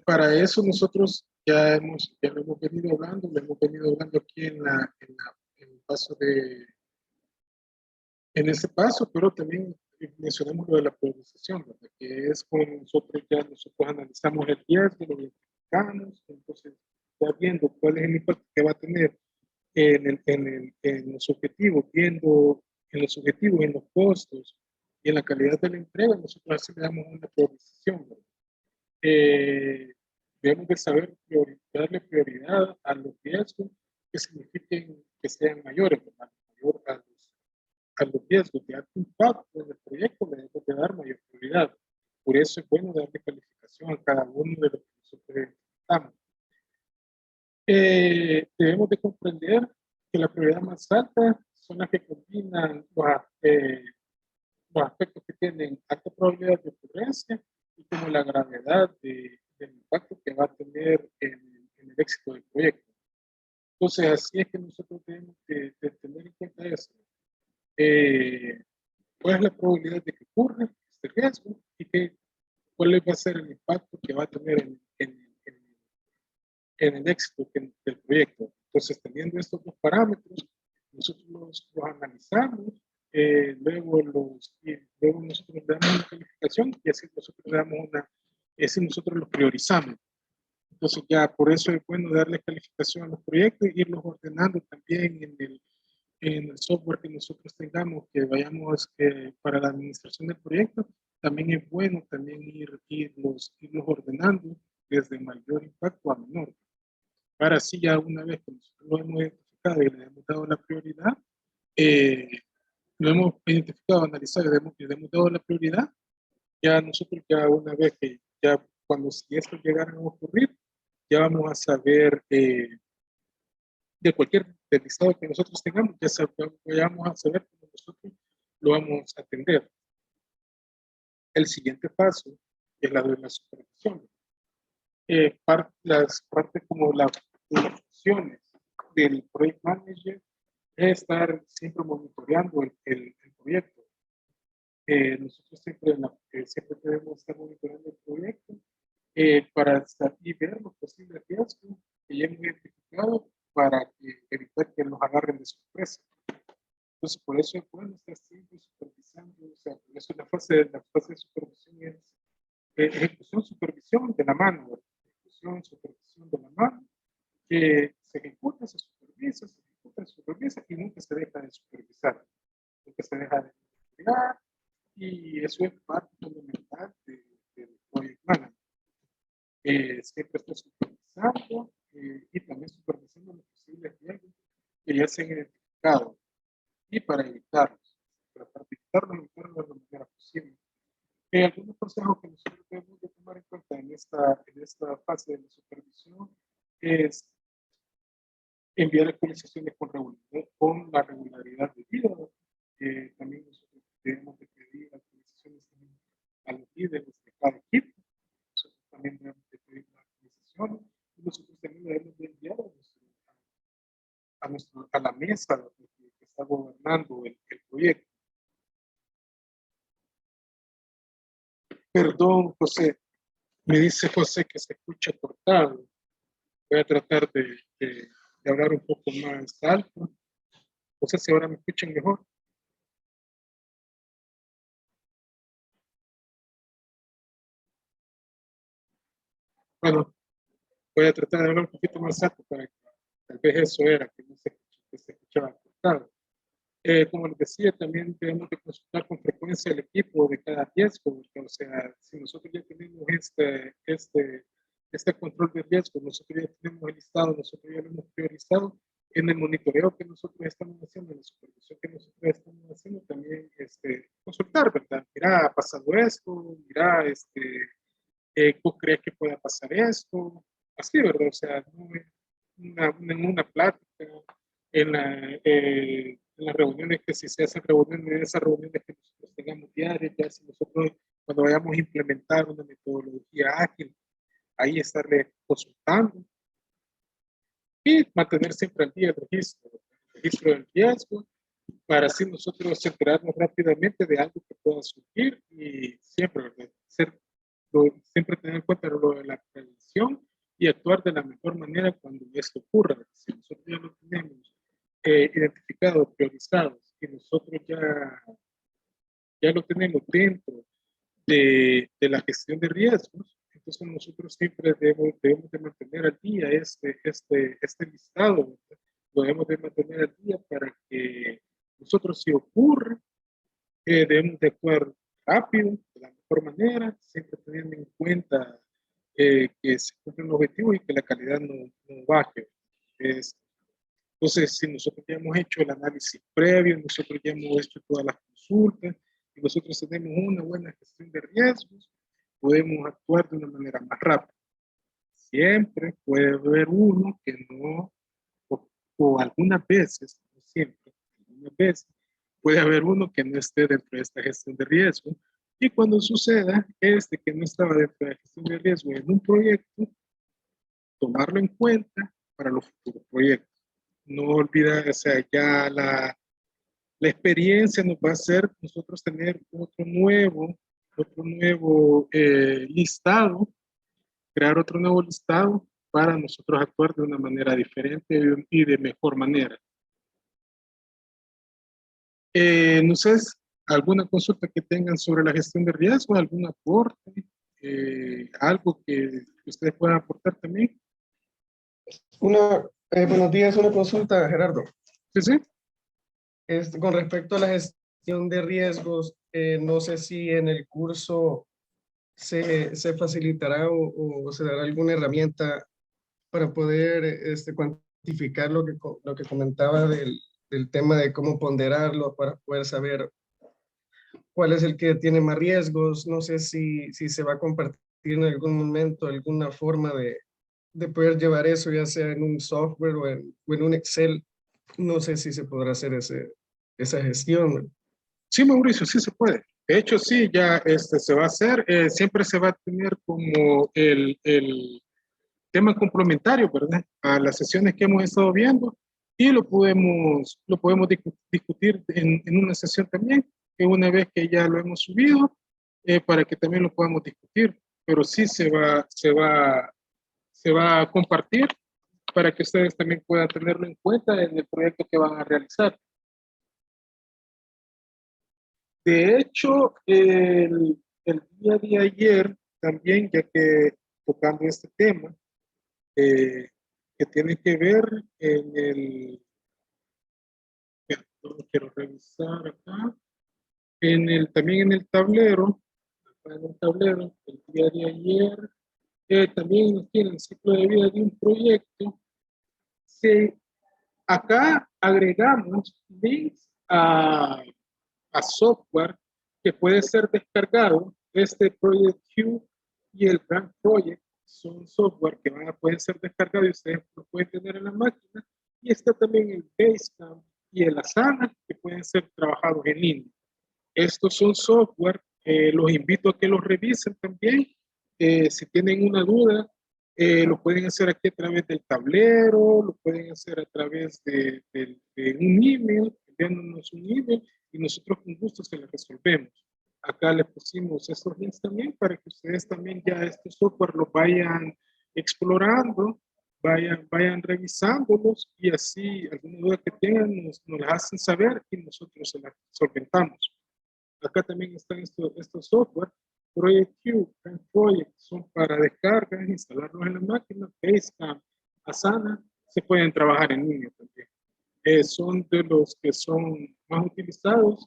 Para eso nosotros ya lo hemos venido hablando, lo hemos venido hablando aquí en el paso en este paso, pero también mencionamos lo de la priorización, ¿verdad? Que es cuando nosotros analizamos el riesgo, lo identificamos, entonces ya viendo cuál es el impacto que va a tener en los objetivos, viendo en los objetivos, en los costos y en la calidad de la entrega, nosotros así le damos una priorización, ¿verdad? Debemos de saber darle prioridad a los riesgos que signifiquen que sean mayores, ¿verdad? Mayor a los riesgos de alto impacto en el proyecto, le debemos de dar mayor prioridad. Por eso es bueno darle calificación a cada uno de los que nosotros necesitamos. Debemos de comprender que la prioridad más alta son las que combinan los aspectos que tienen alta probabilidad de ocurrencia y como la gravedad del impacto que va a tener en el éxito del proyecto. Entonces, así es que nosotros debemos de tener en cuenta eso. ¿Cuál es la probabilidad de que ocurra este riesgo y cuál va a ser el impacto que va a tener en el éxito del proyecto? Entonces, teniendo estos dos parámetros, nosotros los analizamos, luego nosotros le damos una calificación y así nosotros los priorizamos. Entonces ya por eso es bueno darle calificación a los proyectos e irlos ordenando también en el software que nosotros tengamos, que vayamos para la administración del proyecto. También es bueno también irlos ordenando desde mayor impacto a menor. Ahora sí, ya una vez que nosotros lo hemos identificado y le hemos dado la prioridad, lo hemos identificado, analizado y le hemos dado la prioridad, ya nosotros ya una vez que ya cuando si esto llegara a ocurrir, ya vamos a saber de cualquier del listado que nosotros tengamos, ya vamos a saber cómo nosotros lo vamos a atender. El siguiente paso es la de la supervisión. Las partes como las funciones del Project Manager es estar siempre monitoreando el proyecto. Nosotros siempre debemos estar monitoreando el proyecto para ver los posibles riesgos que ya hemos identificado para evitar que nos agarren de sorpresa. Entonces, por eso es bueno estar siempre supervisando, o sea, por eso la fase de supervisión es ejecución, supervisión de la mano, ejecución, supervisión de la mano, que se ejecuta, se supervisa y nunca se deja de supervisar, nunca se deja de investigar, y eso es parte fundamental del Project Manager. Siempre está supervisando y también supervisando los posibles riesgos que ya se han identificado y para evitarlos, de la manera posible. Algunos consejos que nosotros debemos de tomar en cuenta en esta fase de la supervisión es enviar actualizaciones con la regularidad de vida. También nosotros debemos de pedir actualizaciones a los líderes de cada equipo. Nosotros también debemos de pedir las actualizaciones y nosotros también debemos de enviar a la mesa que está gobernando el proyecto. Perdón, José. Me dice José que se escucha cortado. Voy a tratar de hablar un poco más alto. No sé si ahora me escuchan mejor. Bueno, voy a tratar de hablar un poquito más alto para que tal vez eso era, que no se escuchaba cortado. Como les decía, también debemos de consultar con frecuencia el equipo de cada riesgo, porque, o sea, si nosotros ya tenemos este control de riesgo, nosotros ya tenemos el listado, nosotros ya lo hemos priorizado, en el monitoreo que nosotros estamos haciendo, en la supervisión que nosotros estamos haciendo, también consultar, ¿verdad? Mira, ha pasado esto, mira, ¿tú crees que pueda pasar esto? Así, ¿verdad? O sea, no es una plática, en las reuniones que si se hacen reuniones, en esas reuniones que nosotros tengamos diarias, ya si nosotros cuando vayamos a implementar una metodología ágil, ahí estarle consultando y mantener siempre al día el registro del riesgo para así nosotros enterarnos rápidamente de algo que pueda surgir y siempre, ¿verdad? Siempre tener en cuenta lo de la prevención y actuar de la mejor manera cuando esto ocurra. Si nosotros ya lo tenemos identificado, priorizado, y nosotros ya lo tenemos dentro de la gestión de riesgos, entonces nosotros siempre debemos de mantener al día este listado, ¿verdad? Lo debemos de mantener al día para que nosotros, si ocurre, debemos de actuar rápido, de la mejor manera, siempre teniendo en cuenta que se cumple un objetivo y que la calidad no baje. Es, entonces, si nosotros ya hemos hecho el análisis previo, nosotros ya hemos hecho todas las consultas y nosotros tenemos una buena gestión de riesgos, podemos actuar de una manera más rápida. Siempre puede haber uno que no, o algunas veces, no siempre, algunas veces, puede haber uno que no esté dentro de esta gestión de riesgo. Y cuando suceda este que no estaba dentro de la gestión de riesgo en un proyecto, tomarlo en cuenta para los futuros proyectos. No olvidar, o sea, ya la experiencia nos va a hacer nosotros tener otro nuevo listado, crear otro nuevo listado para nosotros actuar de una manera diferente y de mejor manera. No sé, alguna consulta que tengan sobre la gestión de riesgo, algún aporte, algo que ustedes puedan aportar también. Buenos días, una consulta, Gerardo. Sí, sí. Con respecto a la gestión de riesgos, no sé si en el curso se facilitará o se dará alguna herramienta para poder cuantificar lo que comentaba del tema de cómo ponderarlo para poder saber cuál es el que tiene más riesgos. No sé si se va a compartir en algún momento alguna forma de poder llevar eso, ya sea en un software o en un Excel. No sé si se podrá hacer esa gestión. Sí, Mauricio, sí se puede. De hecho, sí, ya se va a hacer. Siempre se va a tener como el tema complementario, ¿verdad? A las sesiones que hemos estado viendo y lo podemos discutir en una sesión también, que una vez que ya lo hemos subido, para que también lo podamos discutir. Pero sí se va a compartir para que ustedes también puedan tenerlo en cuenta en el proyecto que van a realizar. De hecho, el día de ayer también, ya que tocando este tema, que tiene que ver quiero revisar acá, también en el tablero, el día de ayer, también aquí en el ciclo de vida de un proyecto, acá agregamos links a software que puede ser descargado. Este Project Q y el Brand Project son software que pueden ser descargados y ustedes lo pueden tener en la máquina. Y está también el Basecamp y el Asana que pueden ser trabajados en línea. Estos son software, los invito a que los revisen también. Si tienen una duda, lo pueden hacer aquí a través del tablero, lo pueden hacer a través de un email, enviándonos un email y nosotros con gusto se les resolvemos. Acá les pusimos estos links también para que ustedes también ya este software lo vayan explorando, vayan revisándolos y así alguna duda que tengan nos las hacen saber y nosotros se las solventamos. Acá también están estos software. Project Q, Project son para descarga, instalarlos en la máquina. Basecamp, Asana, se pueden trabajar en línea también. Son de los que son más utilizados.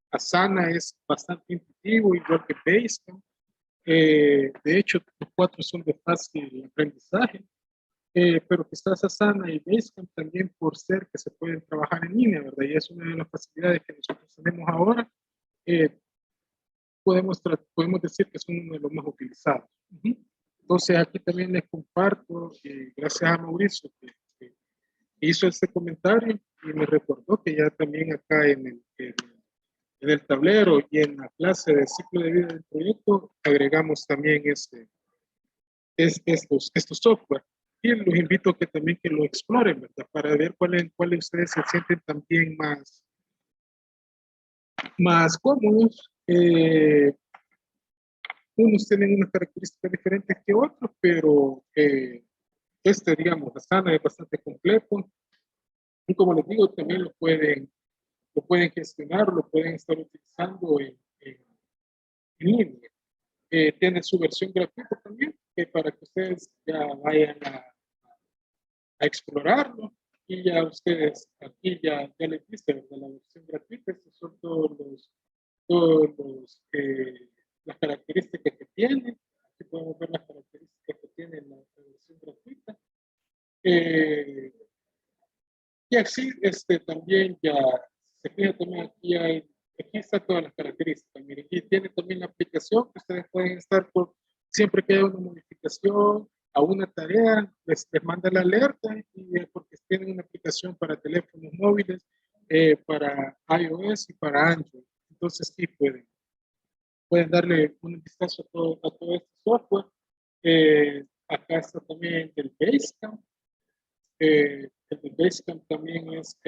Asana es bastante intuitivo, igual que Basecamp. De hecho, los cuatro son de fácil aprendizaje. Pero quizás Asana y Basecamp también por ser que se pueden trabajar en línea, ¿verdad? Y es una de las facilidades que nosotros tenemos ahora. Podemos decir que son uno de los más utilizados. Entonces, aquí también les comparto, gracias a Mauricio, que hizo este comentario y me recordó que ya también acá en el tablero y en la clase de ciclo de vida del proyecto agregamos también estos software. Y los invito a que también que lo exploren, ¿verdad? Para ver cuáles ustedes se sienten también más cómodos. Unos tienen unas características diferentes que otros, pero digamos, Asana es bastante completo. Y como les digo, también lo pueden gestionar, lo pueden estar utilizando en línea. Tiene su versión gratuita también, para que ustedes ya vayan a explorarlo. Y ya ustedes, aquí ya les dice, ¿verdad? La versión gratuita, estos son las características que tiene. Aquí podemos ver las características que tiene la versión gratuita. Y así también ya se fija también aquí está todas las características. Miren, aquí tiene también la aplicación que ustedes pueden estar siempre que haya una modificación a una tarea, les manda la alerta porque tienen una aplicación para teléfonos móviles, para iOS y para Android. Entonces sí pueden darle un vistazo a todo este software. Acá está también el Basecamp. El Basecamp también es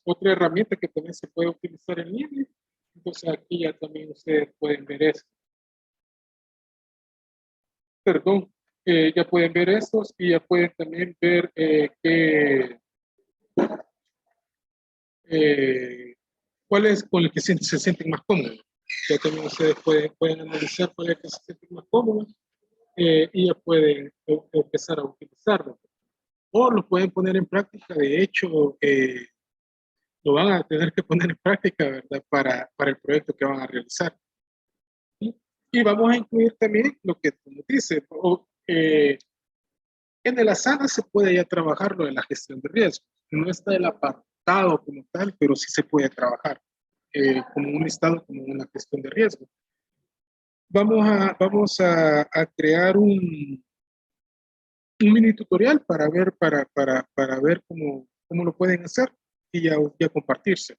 otra herramienta que también se puede utilizar en línea. Entonces aquí ya también ustedes pueden ver eso. Perdón, ya pueden ver estos y ya pueden también ver cuál es con el que se sienten más cómodos. Ya también ustedes pueden analizar cuál es el que se sienten más cómodos, y ya pueden empezar a utilizarlo. O lo pueden poner en práctica. De hecho, lo van a tener que poner en práctica, ¿verdad? Para el proyecto que van a realizar. Y vamos a incluir también lo que nos dice, en el Asana se puede ya trabajar lo de la gestión de riesgos. No está el apartado como tal, pero sí se puede trabajar como un listado, como una gestión de riesgos. Vamos a crear un mini tutorial para ver cómo lo pueden hacer y ya compartirse.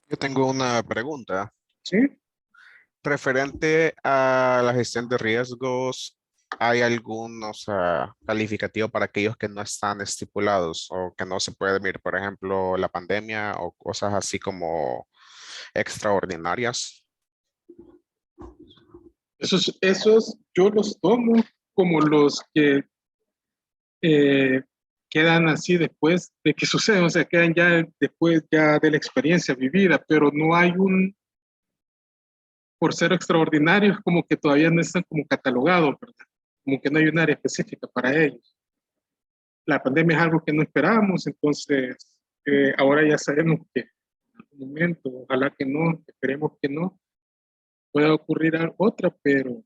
Yo tengo una pregunta. ¿Sí? Referente a la gestión de riesgos, ¿hay algún, o sea, calificativo para aquellos que no están estipulados o que no se puede ver, por ejemplo, la pandemia o cosas así como extraordinarias? Esos yo los tomo como los que eh, quedan así después de que sucede, o sea, quedan ya después ya de la experiencia vivida, pero no hay por ser extraordinarios, como que todavía no están como catalogados, ¿verdad? Como que no hay un área específica para ellos. La pandemia es algo que no esperábamos, entonces ahora ya sabemos que en algún momento, ojalá que no, esperemos que no, pueda ocurrir otra, pero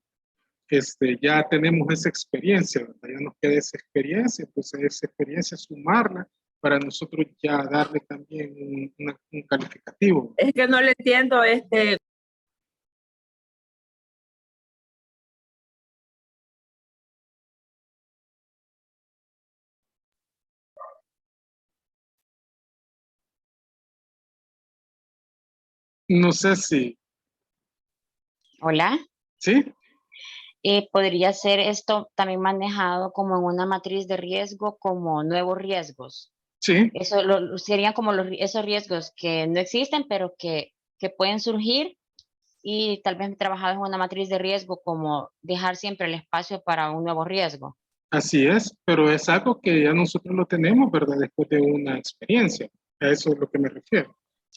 ya tenemos esa experiencia, ¿verdad? Ya nos queda esa experiencia, entonces esa experiencia sumarla para nosotros ya darle también un calificativo. Es que no le entiendo, No sé si, Hola, ¿sí? ¿podría ser esto también manejado como en una matriz de riesgo como nuevos riesgos? Sí, Eso serían como esos riesgos que no existen, pero que pueden surgir y tal vez trabajados en una matriz de riesgo como dejar siempre el espacio para un nuevo riesgo. así es, pero es algo que ya nosotros lo tenemos, ¿verdad? Después de una experiencia. A eso es lo que me refiero.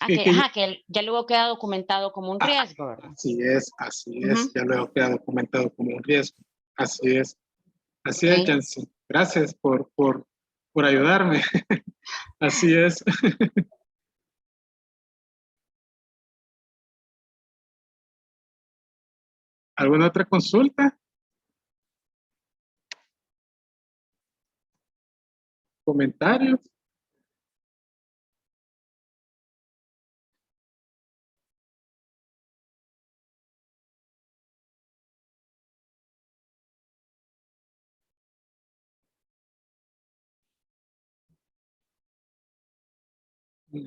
Que ya luego queda documentado como un Ah, riesgo, ¿verdad? así es, Ujú, ya lo queda documentado como un riesgo. Así es, así es, ok. Jancy. Gracias por ayudarme. Así es. ¿Alguna otra consulta? ¿Comentarios?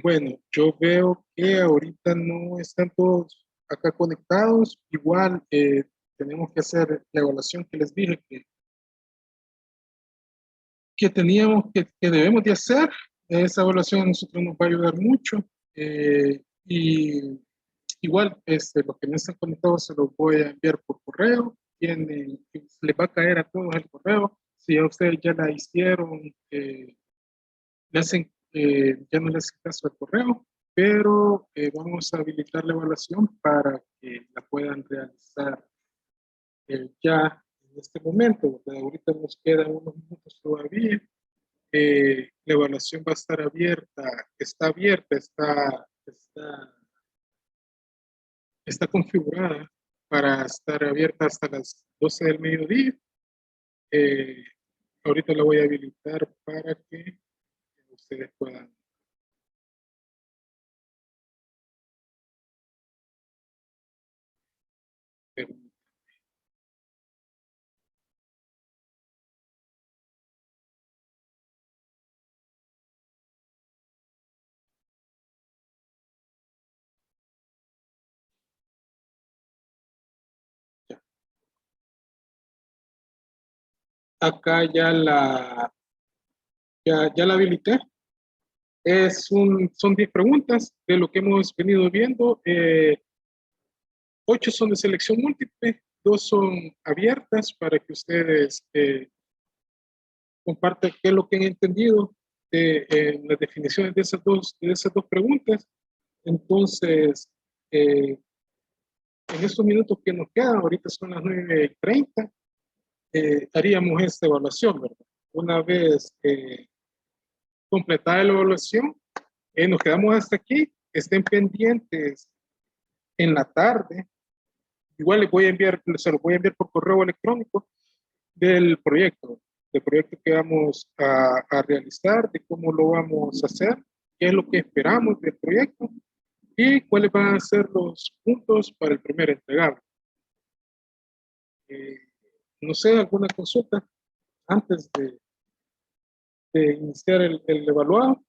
Bueno, yo veo que ahorita no están todos acá conectados. Igual, tenemos que hacer la evaluación que les dije que teníamos, que debemos de hacer. Esa evaluación a nosotros nos va a ayudar mucho. Y igual, los que no están conectados se los voy a enviar por correo. Les va a caer a todos el correo. Si a ustedes ya la hicieron, ya no les hacen caso al correo, pero vamos a habilitar la evaluación para que la puedan realizar ya en este momento, ¿verdad? Ahorita nos quedan unos minutos todavía. La evaluación va a estar abierta, está configurada para estar abierta hasta las 12 del mediodía. Ahorita la voy a habilitar para que ustedes puedan. Acá ya la habilité. Son 10 preguntas de lo que hemos venido viendo. 8 son de selección múltiple, 2 son abiertas para que ustedes compartan qué es lo que han entendido de las definiciones de esas dos preguntas. Entonces, en estos minutos que nos quedan, ahorita son las 9:30, haríamos esta evaluación, ¿verdad? Una vez completada la evaluación, nos quedamos hasta aquí. Estén pendientes en la tarde. Igual se los voy a enviar por correo electrónico del proyecto que vamos a realizar, de cómo lo vamos a hacer, qué es lo que esperamos del proyecto y cuáles van a ser los puntos para el primer entregable. No sé, alguna consulta antes de iniciar el evaluado.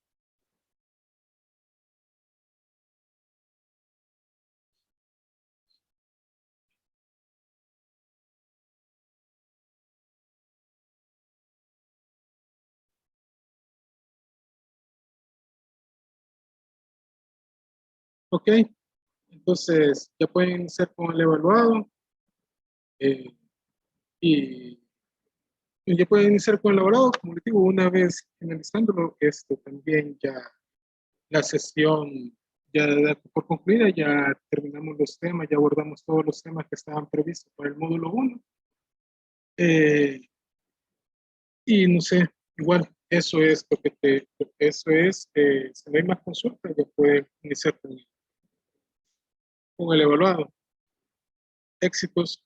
Ok, entonces ya pueden iniciar con el evaluado y ya pueden iniciar con el evaluado. Como les digo, una vez finalizándolo, también ya la sesión ya da por concluida, ya terminamos los temas, ya abordamos todos los temas que estaban previstos para el módulo 1. Y no sé, igual, eso es lo que si no hay más consultas, ya pueden iniciar con el evaluado. Éxitos.